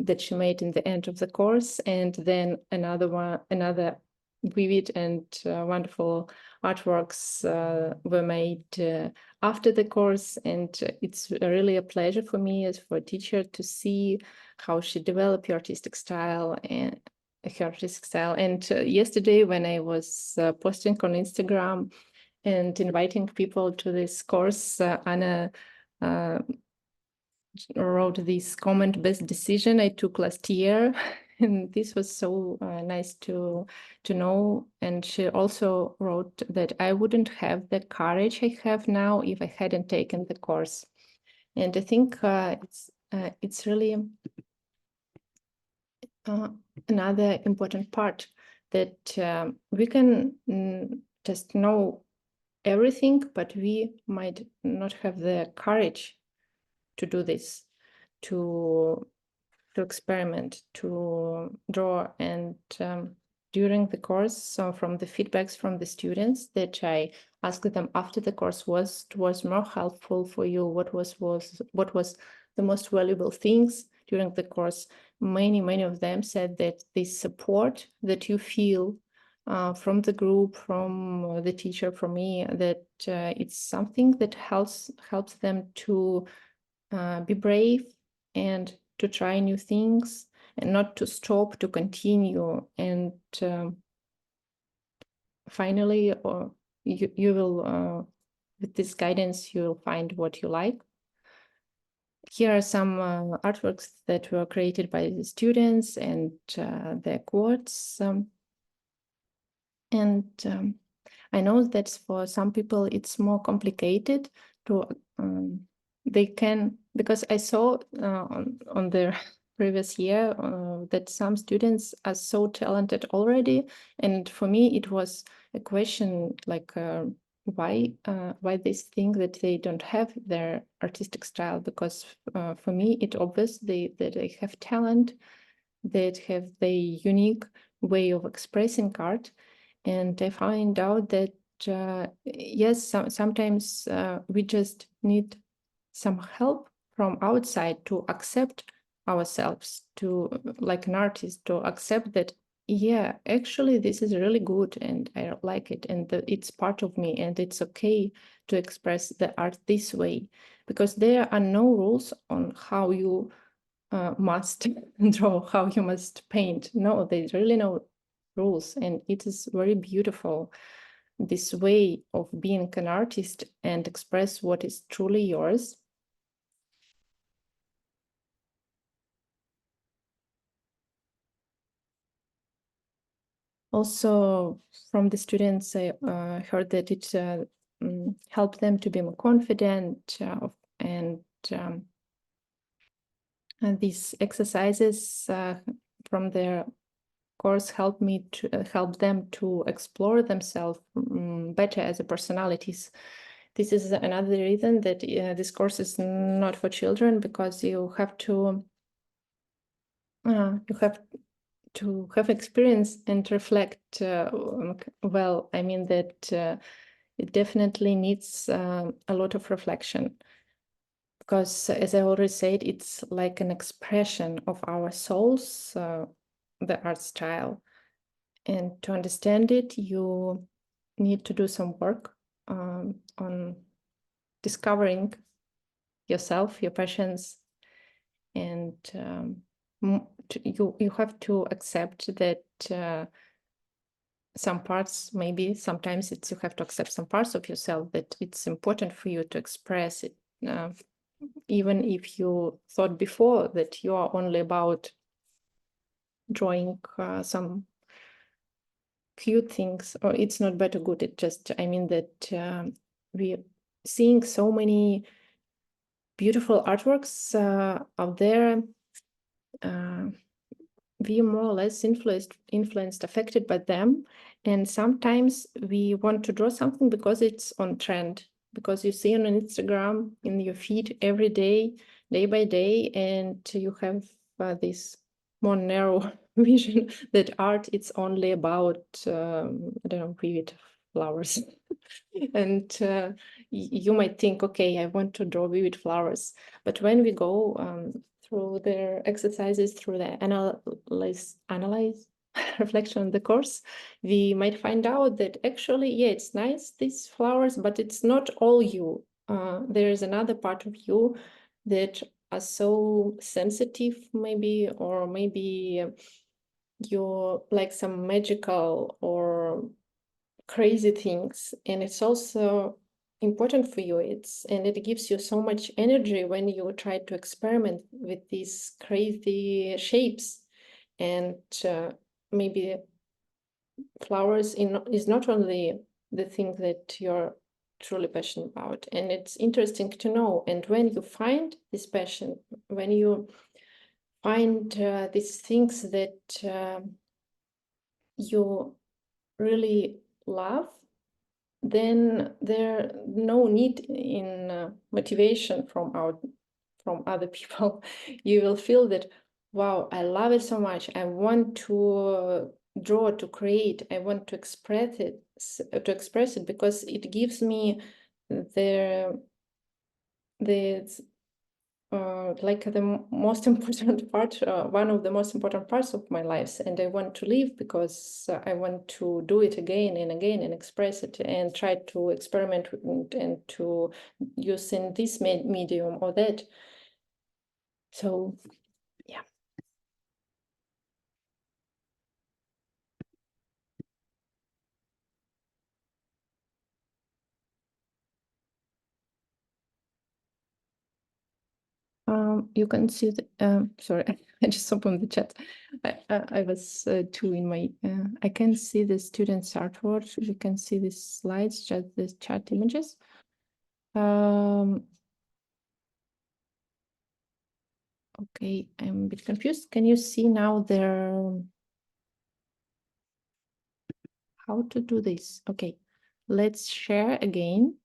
that she made in the end of the course, and then another vivid and wonderful artworks were made after the course. And it's really a pleasure for me as for a teacher to see how she developed her artistic style. And yesterday when I was posting on Instagram and inviting people to this course, Anna wrote this comment, best decision I took last year. And this was so nice to know. And she also wrote that I wouldn't have the courage I have now if I hadn't taken the course. And I think it's really another important part that we can just know everything, but we might not have the courage to do this, to experiment, to draw. And during the course, so from the feedbacks from the students that I asked them after the course was more helpful for you, what was the most valuable things during the course, many of them said that this support that you feel from the group, from the teacher, from me, that it's something that helps them to be brave and to try new things, and not to stop, to continue. And finally, you will, with this guidance, you will find what you like. Here are some artworks that were created by the students and their quotes. I know that for some people it's more complicated to they can, because I saw on the previous year that some students are so talented already, and for me it was a question like why they think that they don't have their artistic style, because for me it's obvious that they have talent, that have the unique way of expressing art. And I found out that yes, sometimes we just need some help from outside to accept ourselves, to, like an artist, to accept that, yeah, actually this is really good and I like it, and it's part of me, and it's okay to express the art this way, because there are no rules on how you must draw, how you must paint. No, there's really no rules, and it is very beautiful, this way of being an artist and express what is truly yours. Also, from the students, I heard that it helped them to be more confident, and these exercises from their course help them to explore themselves better as a personalities. This is another reason that this course is not for children, because you have to have experience and reflect well. I mean that it definitely needs a lot of reflection, because as I already said, it's like an expression of our souls, the art style. And to understand it, you need to do some work on discovering yourself, your passions, and you have to accept that some parts, maybe sometimes you have to accept some parts of yourself that it's important for you to express it, even if you thought before that you are only about drawing some cute things, or it's not bad or good. It just, I mean that we're seeing so many beautiful artworks out there. We are more or less influenced, affected by them. And sometimes we want to draw something because it's on trend, because you see on Instagram, in your feed every day, day by day, and you have this more narrow vision that art, it's only about, I don't know, vivid flowers. And you might think, okay, I want to draw vivid flowers. But when we go through their exercises, through the analyze reflection on the course, we might find out that actually, yeah, it's nice, these flowers, but it's not all you. There is another part of you that are so sensitive, maybe, or maybe you're like some magical or crazy things, and it's also important for you. And it gives you so much energy when you try to experiment with these crazy shapes. And maybe flowers is not only the thing that you're truly passionate about, and it's interesting to know. And when you find this passion, when you find these things that you really love, then there no need in motivation from other people. You will feel that, wow, I love it so much. I want to draw, to create. I want to express it because it gives me the like the most important part, one of the most important parts of my life. And I want to live because I want to do it again and again and express it and try to experiment with it and to use in this medium or that. So, yeah. You can see the, sorry, I just opened the chat. I was too in my, I can see the students' artwork. You can see the slides, just the chat images. Okay, I'm a bit confused. Can you see now how to do this? Okay, let's share again.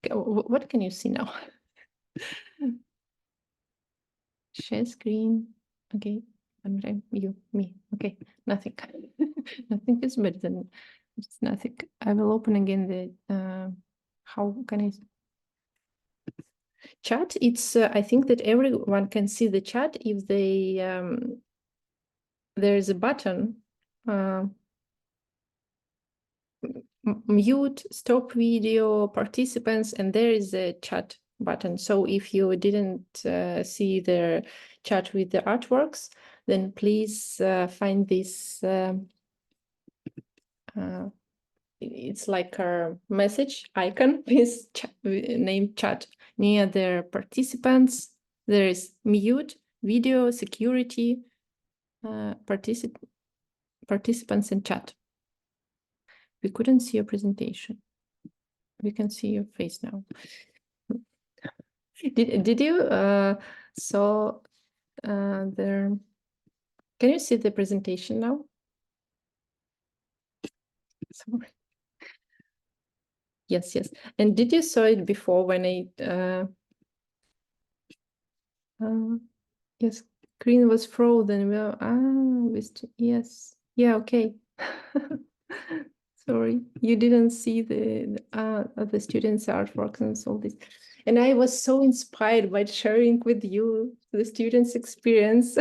What can you see now? Share screen. Okay, me. Okay, nothing. Nothing is better than it's nothing. I will open again the, how can I? Chat, it's, I think that everyone can see the chat if they, there is a button, mute, stop video, participants, and there is a chat button. So if you didn't see the chat with the artworks, then please find this, it's like a message icon with name chat. Near the participants, there is mute, video, security, participants, and chat. We couldn't see your presentation. We can see your face now. Did you saw there? Can you see the presentation now? Sorry. Yes, yes. And did you saw it before when I yes, screen was frozen. Well, yes, yeah, okay. Sorry, you didn't see the students' artworks and all this. And I was so inspired by sharing with you the students' experience.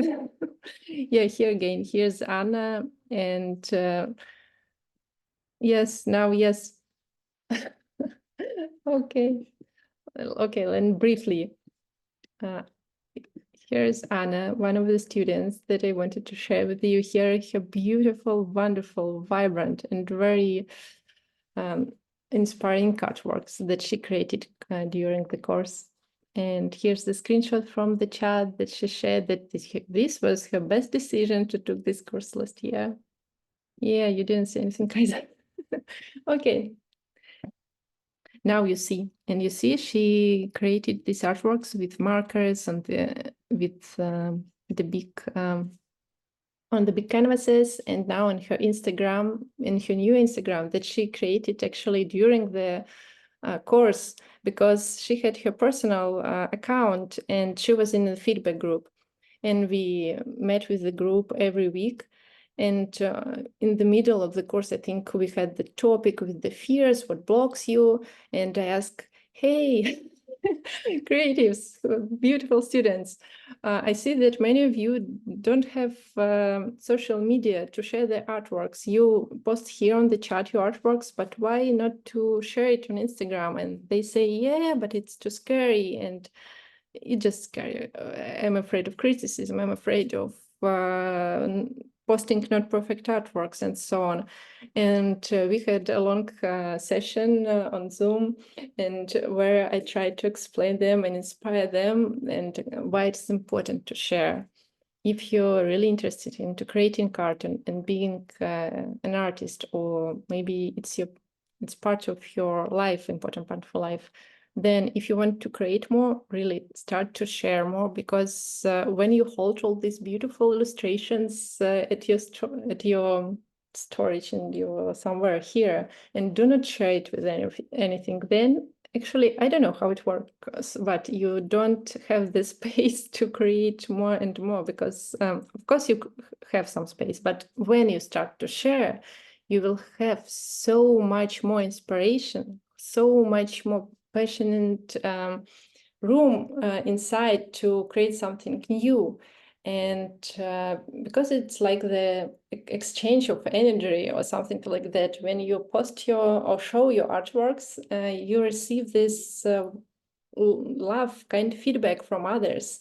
Yeah, here again, here's Anna, and yes, now, yes. Okay, okay, and briefly, here's Anna, one of the students that I wanted to share with you here. Her beautiful, wonderful, vibrant, and very inspiring artworks that she created during the course. And here's the screenshot from the chat that she shared that this was her best decision to take this course last year. Yeah, you didn't say anything, Kaiser. Okay. Now you see, and you see she created these artworks with markers and with the big on the big canvases, and now on her Instagram, in her new Instagram that she created actually during the course, because she had her personal account and she was in the feedback group, and we met with the group every week. And in the middle of the course, I think we had the topic with the fears, what blocks you, and I asked, hey, creatives, beautiful students, I see that many of you don't have social media to share their artworks. You post here on the chat your artworks, but why not to share it on Instagram? And they say, yeah, but it's too scary, and it's just scary. I'm afraid of criticism. I'm afraid of posting not perfect artworks and so on. And we had a long session on Zoom, and where I tried to explain them and inspire them and why it's important to share. If you're really interested into creating art and being an artist, or maybe it's part of your life, important part of life, then if you want to create more, really start to share more, because when you hold all these beautiful illustrations at your storage and you're somewhere here and do not share it with anything, then actually, I don't know how it works, but you don't have the space to create more and more, because of course you have some space, but when you start to share, you will have so much more inspiration, so much more passionate room inside to create something new. And because it's like the exchange of energy or something like that, when you post or show your artworks, you receive this love kind of feedback from others,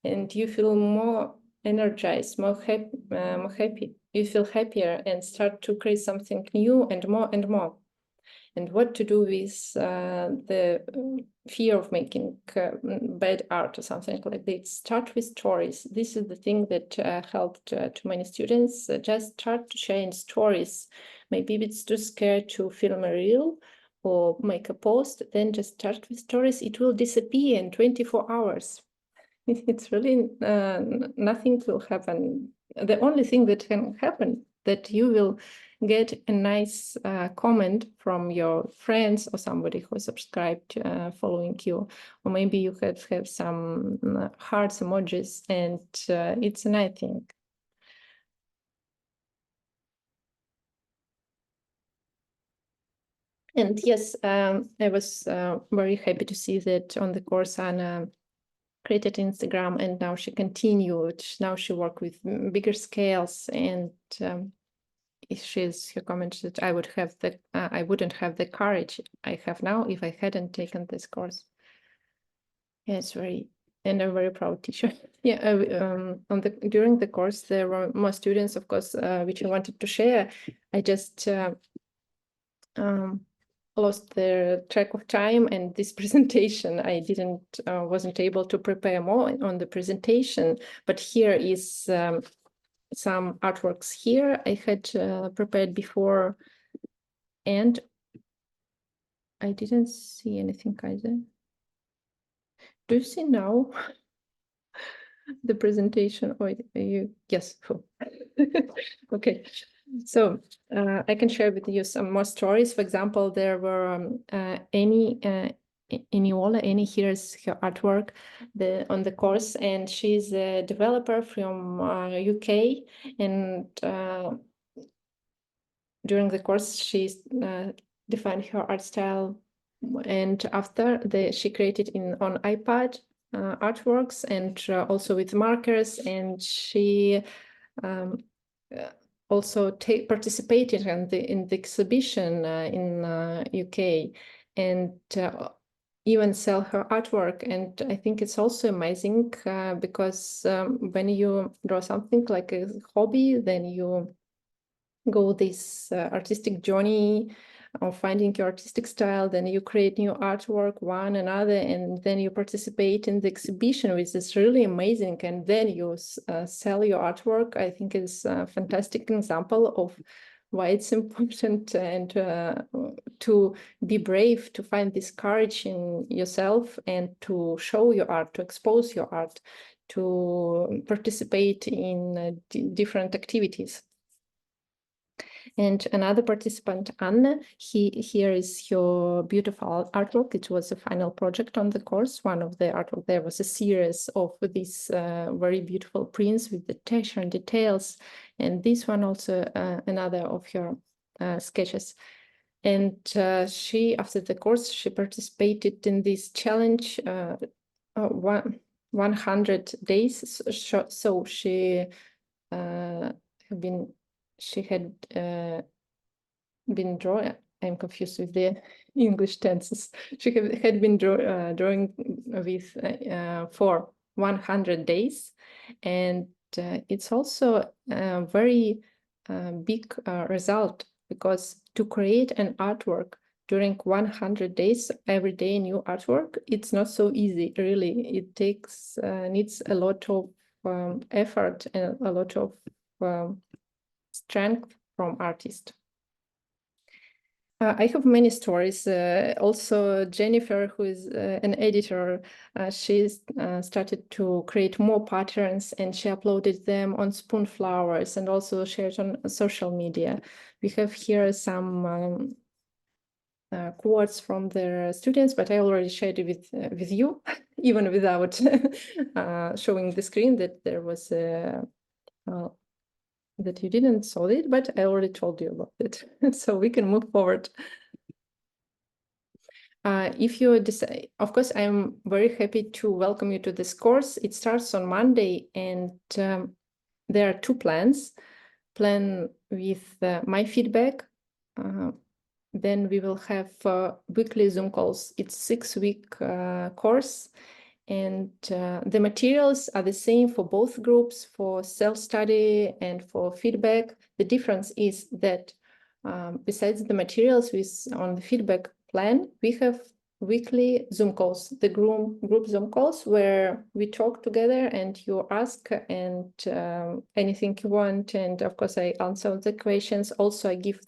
and you feel more energized, more happy. You feel happier and start to create something new and more and more. And what to do with the fear of making bad art or something like that. Start with stories. This is the thing that helped to many students. Just start to share in stories. Maybe if it's too scared to film a reel or make a post, then just start with stories. It will disappear in 24 hours. It's really nothing will happen. The only thing that can happen that you will get a nice comment from your friends or somebody who subscribed following you, or maybe you have some hearts emojis, and it's a nice thing. And yes, I was very happy to see that on the course Anna created Instagram, and now she continued. Now she worked with bigger scales, and her comment that I wouldn't have the courage I have now if I hadn't taken this course. Yeah, it's and I'm very proud teacher. Yeah, during the course there were more students, of course, which I wanted to share. I just lost the track of time, and this presentation I wasn't able to prepare more on the presentation, but here is some artworks here I had prepared before, and I didn't see anything either. Do you see now the presentation? Or yes, cool. Okay, so I can share with you some more stories. For example, there were Annie here is her artwork on the course, and she's a developer from UK, and during the course she defined her art style, and after she created on iPad artworks, and also with markers, and she also participated in the exhibition in UK, and even sell her artwork. And I think it's also amazing because when you draw something like a hobby, then you go this artistic journey of finding your artistic style, then you create new artwork, one another, and then you participate in the exhibition, which is really amazing. And then you sell your artwork. I think is a fantastic example of why it's important and to be brave, to find this courage in yourself and to show your art, to expose your art, to participate in different activities. And another participant, Anna, here is your beautiful artwork. It was a final project on the course. One of the artwork, there was a series of these very beautiful prints with the texture and details. And this one also another of your sketches. And she, after the course, she participated in this challenge 100 days. So she she had been drawing. I'm confused with the English tenses. She had been drawing with for 100 days, and it's also a very big result, because to create an artwork during 100 days, every day new artwork, it's not so easy, really. It takes needs a lot of effort and a lot of strength from artists. I have many stories. Also, Jennifer, who is an editor, she started to create more patterns, and she uploaded them on Spoonflowers and also shared on social media. We have here some quotes from their students, but I already shared it with you, even without showing the screen, that there was that you didn't saw it, but I already told you about it. So we can move forward. If you decide, of course, I'm very happy to welcome you to this course. It starts on Monday, and there are two plans. Plan with my feedback. Then we will have weekly Zoom calls. It's 6-week course. And the materials are the same for both groups, for self-study and for feedback. The difference is that besides the materials on the feedback plan, we have weekly Zoom calls, the group Zoom calls, where we talk together and you ask and anything you want. And of course, I answer the questions. Also, I give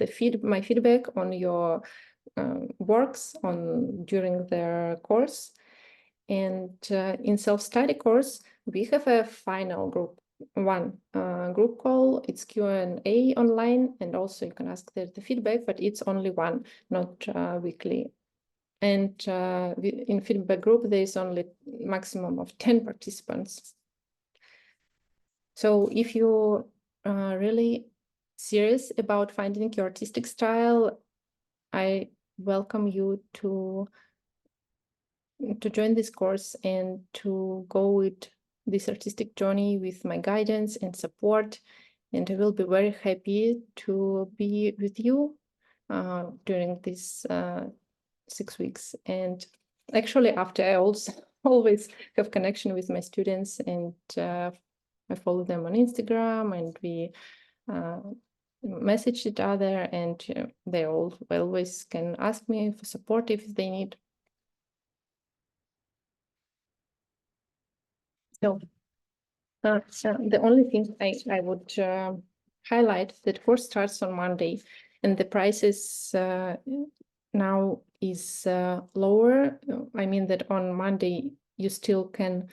my feedback on your works during their course. And in self-study course, we have a final group call. It's Q&A online, and also you can ask the feedback, but it's only one, not weekly. And in feedback group, there is only maximum of 10 participants. So if you are really serious about finding your artistic style, I welcome you to join this course and to go with this artistic journey with my guidance and support. And I will be very happy to be with you during these 6 weeks. And actually, after, I also always have connection with my students, and I follow them on Instagram, and we message each other, and they always can ask me for support if they need. So the only thing I would highlight, that course starts on Monday, and the prices now is lower. I mean that on Monday you still can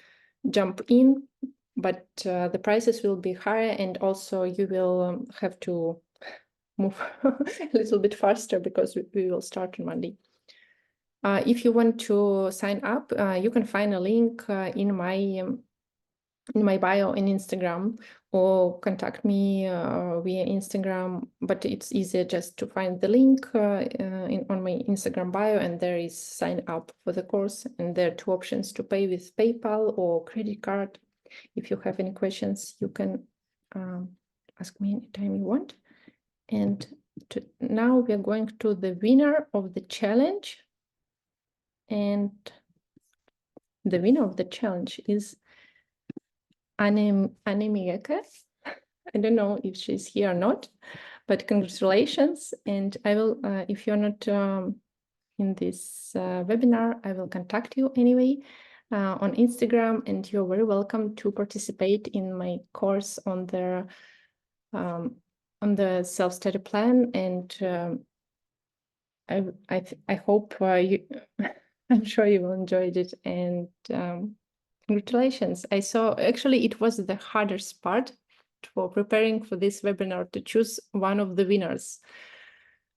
jump in, but the prices will be higher, and also you will have to move a little bit faster, because we will start on Monday. If you want to sign up, you can find a link in my bio in Instagram, or contact me via Instagram, but it's easier just to find the link on my Instagram bio, and there is sign up for the course, and there are two options to pay with PayPal or credit card. If you have any questions, you can ask me anytime you want. And now we are going to the winner of the challenge. And the winner of the challenge is Anne Mieke. I don't know if she's here or not, but congratulations. And I will, if you're not in this webinar, I will contact you anyway on Instagram, and you're very welcome to participate in my course on the self-study plan. And I hope you, I'm sure you will enjoy it. And congratulations. I saw, actually, it was the hardest part for preparing for this webinar to choose one of the winners,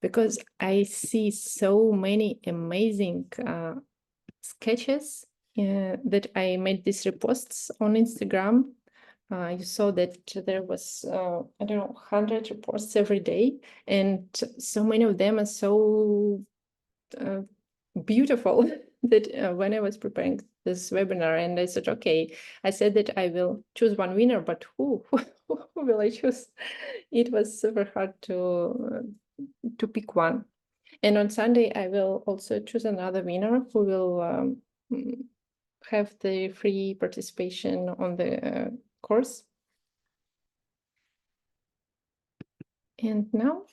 because I see so many amazing sketches that I made these reposts on Instagram. You saw that there was, I don't know, 100 reposts every day, and so many of them are so beautiful that when I was preparing this webinar, and I said, okay, I said that I will choose one winner, but who will I choose? It was super hard to pick one. And on Sunday, I will also choose another winner who will have the free participation on the course. And now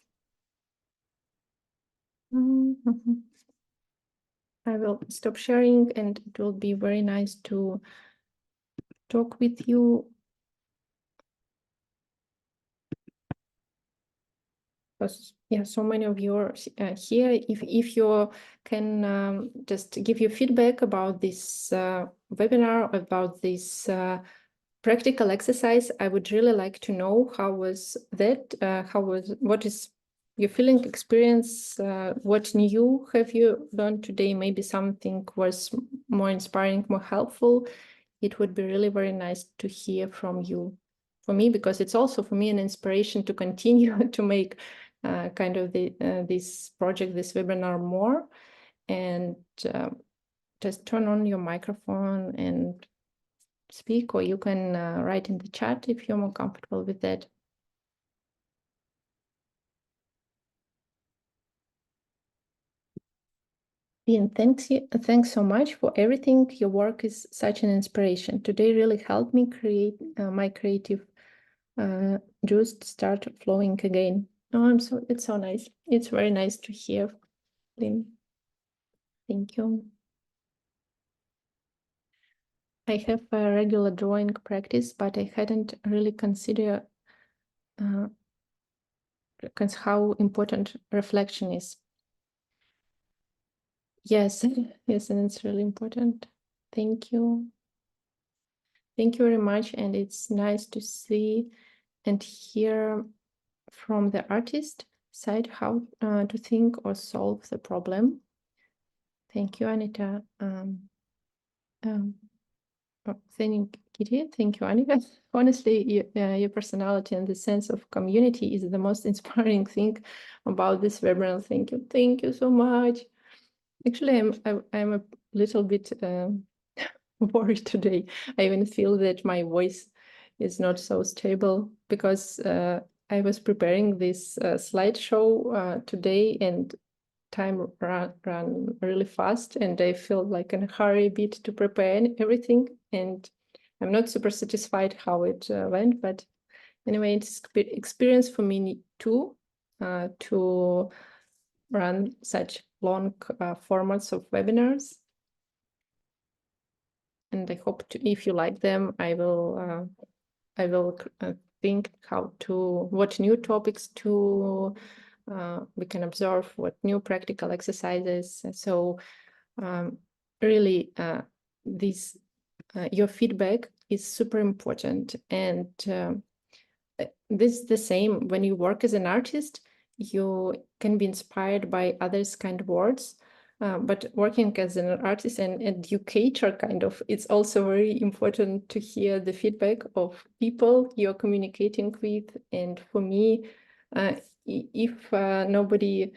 I will stop sharing, and it will be very nice to talk with you. Because, yeah, so many of you are here. If you can just give your feedback about this webinar, about this practical exercise, I would really like to know how was that, what is your feeling, experience, what new have you learned today? Maybe something was more inspiring, more helpful. It would be really very nice to hear from you, for me, because it's also for me an inspiration to continue to make kind of this project, this webinar more. And just turn on your microphone and speak, or you can write in the chat if you're more comfortable with that. Ian, thanks so much for everything. Your work is such an inspiration. Today really helped me create my creative juice to start flowing again. Oh, it's so nice. It's very nice to hear, Lynn. Thank you. I have a regular drawing practice, but I hadn't really considered how important reflection is. Yes, yes, and it's really important. Thank you. Thank you very much. And it's nice to see and hear from the artist side how to think or solve the problem. Thank you, Anita. Thank you, Anita. Honestly, your personality and the sense of community is the most inspiring thing about this webinar. Thank you so much. Actually, I'm a little bit worried today. I even feel that my voice is not so stable, because I was preparing this slideshow today, and time ran really fast, and I feel like in a hurry a bit to prepare everything, and I'm not super satisfied how it went. But anyway, it's experience for me too, to run such long formats of webinars. And I hope if you like them, I will think what new topics we can observe, what new practical exercises. So really, your feedback is super important. And this is the same when you work as an artist. You can be inspired by others' kind of words. But working as an artist and educator, it's also very important to hear the feedback of people you're communicating with. And for me, if nobody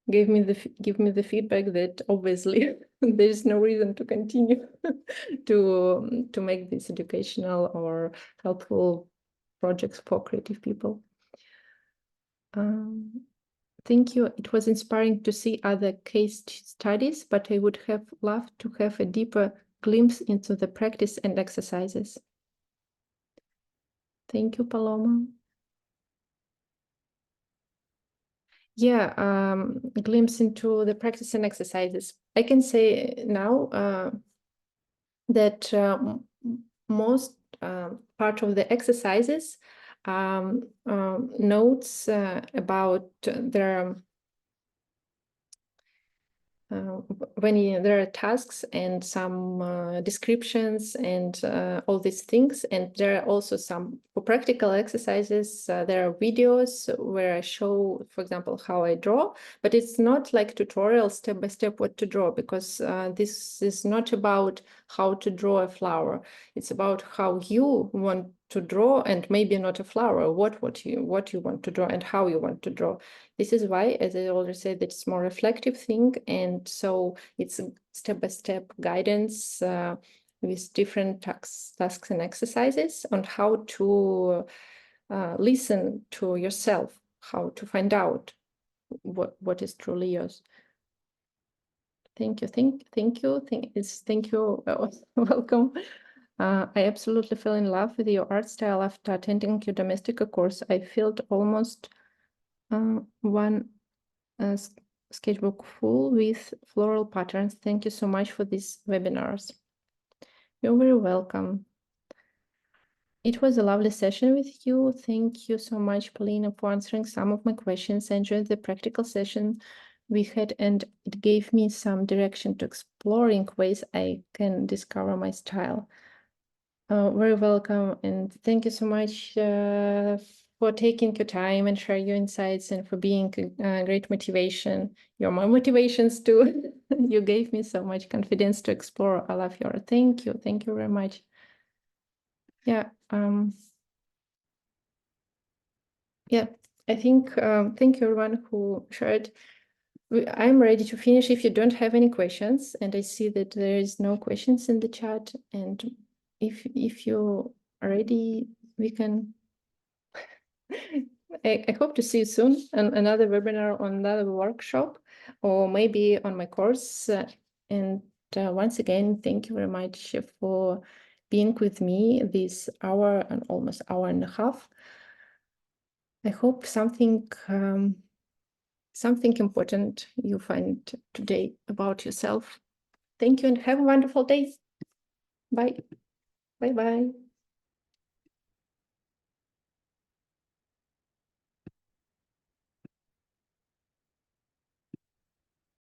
give me the feedback, that obviously there is no reason to continue to make these educational or helpful projects for creative people. Thank you. It was inspiring to see other case studies, but I would have loved to have a deeper glimpse into the practice and exercises. Thank you, Paloma. Yeah, glimpse into the practice and exercises. I can say now that most part of the exercises notes about their when there are tasks and some descriptions and all these things, and there are also some for practical exercises. There are videos where I show, for example, how I draw, but it's not like tutorial step by step what to draw, because this is not about how to draw a flower. It's about how you want to draw, and maybe not a flower, what you want to draw and how you want to draw. This is why, as I already said, it's more reflective thing, and so it's step-by-step guidance with different tasks and exercises on how to listen to yourself, how to find out what is truly yours. Thank you, thank you. Welcome. I absolutely fell in love with your art style after attending your Domestika course. I felt almost one sketchbook full with floral patterns. Thank you so much for these webinars. You're very welcome. It was a lovely session with you. Thank you so much, Polina, for answering some of my questions. I enjoyed the practical session we had, and it gave me some direction to exploring ways I can discover my style. Very welcome, and thank you so much for taking your time and share your insights, and for being a great motivation. You're my motivations too. You gave me so much confidence to explore. I love your. Thank you very much. Yeah. Yeah, I think thank you everyone who shared. I'm ready to finish if you don't have any questions, and I see that there is no questions in the chat, and if you are ready, we can. I hope to see you soon on another webinar, on another workshop, or maybe on my course. And once again, thank you very much for being with me this hour and almost hour and a half. I hope something important you find today about yourself. Thank you and have a wonderful day. Bye. Bye-bye.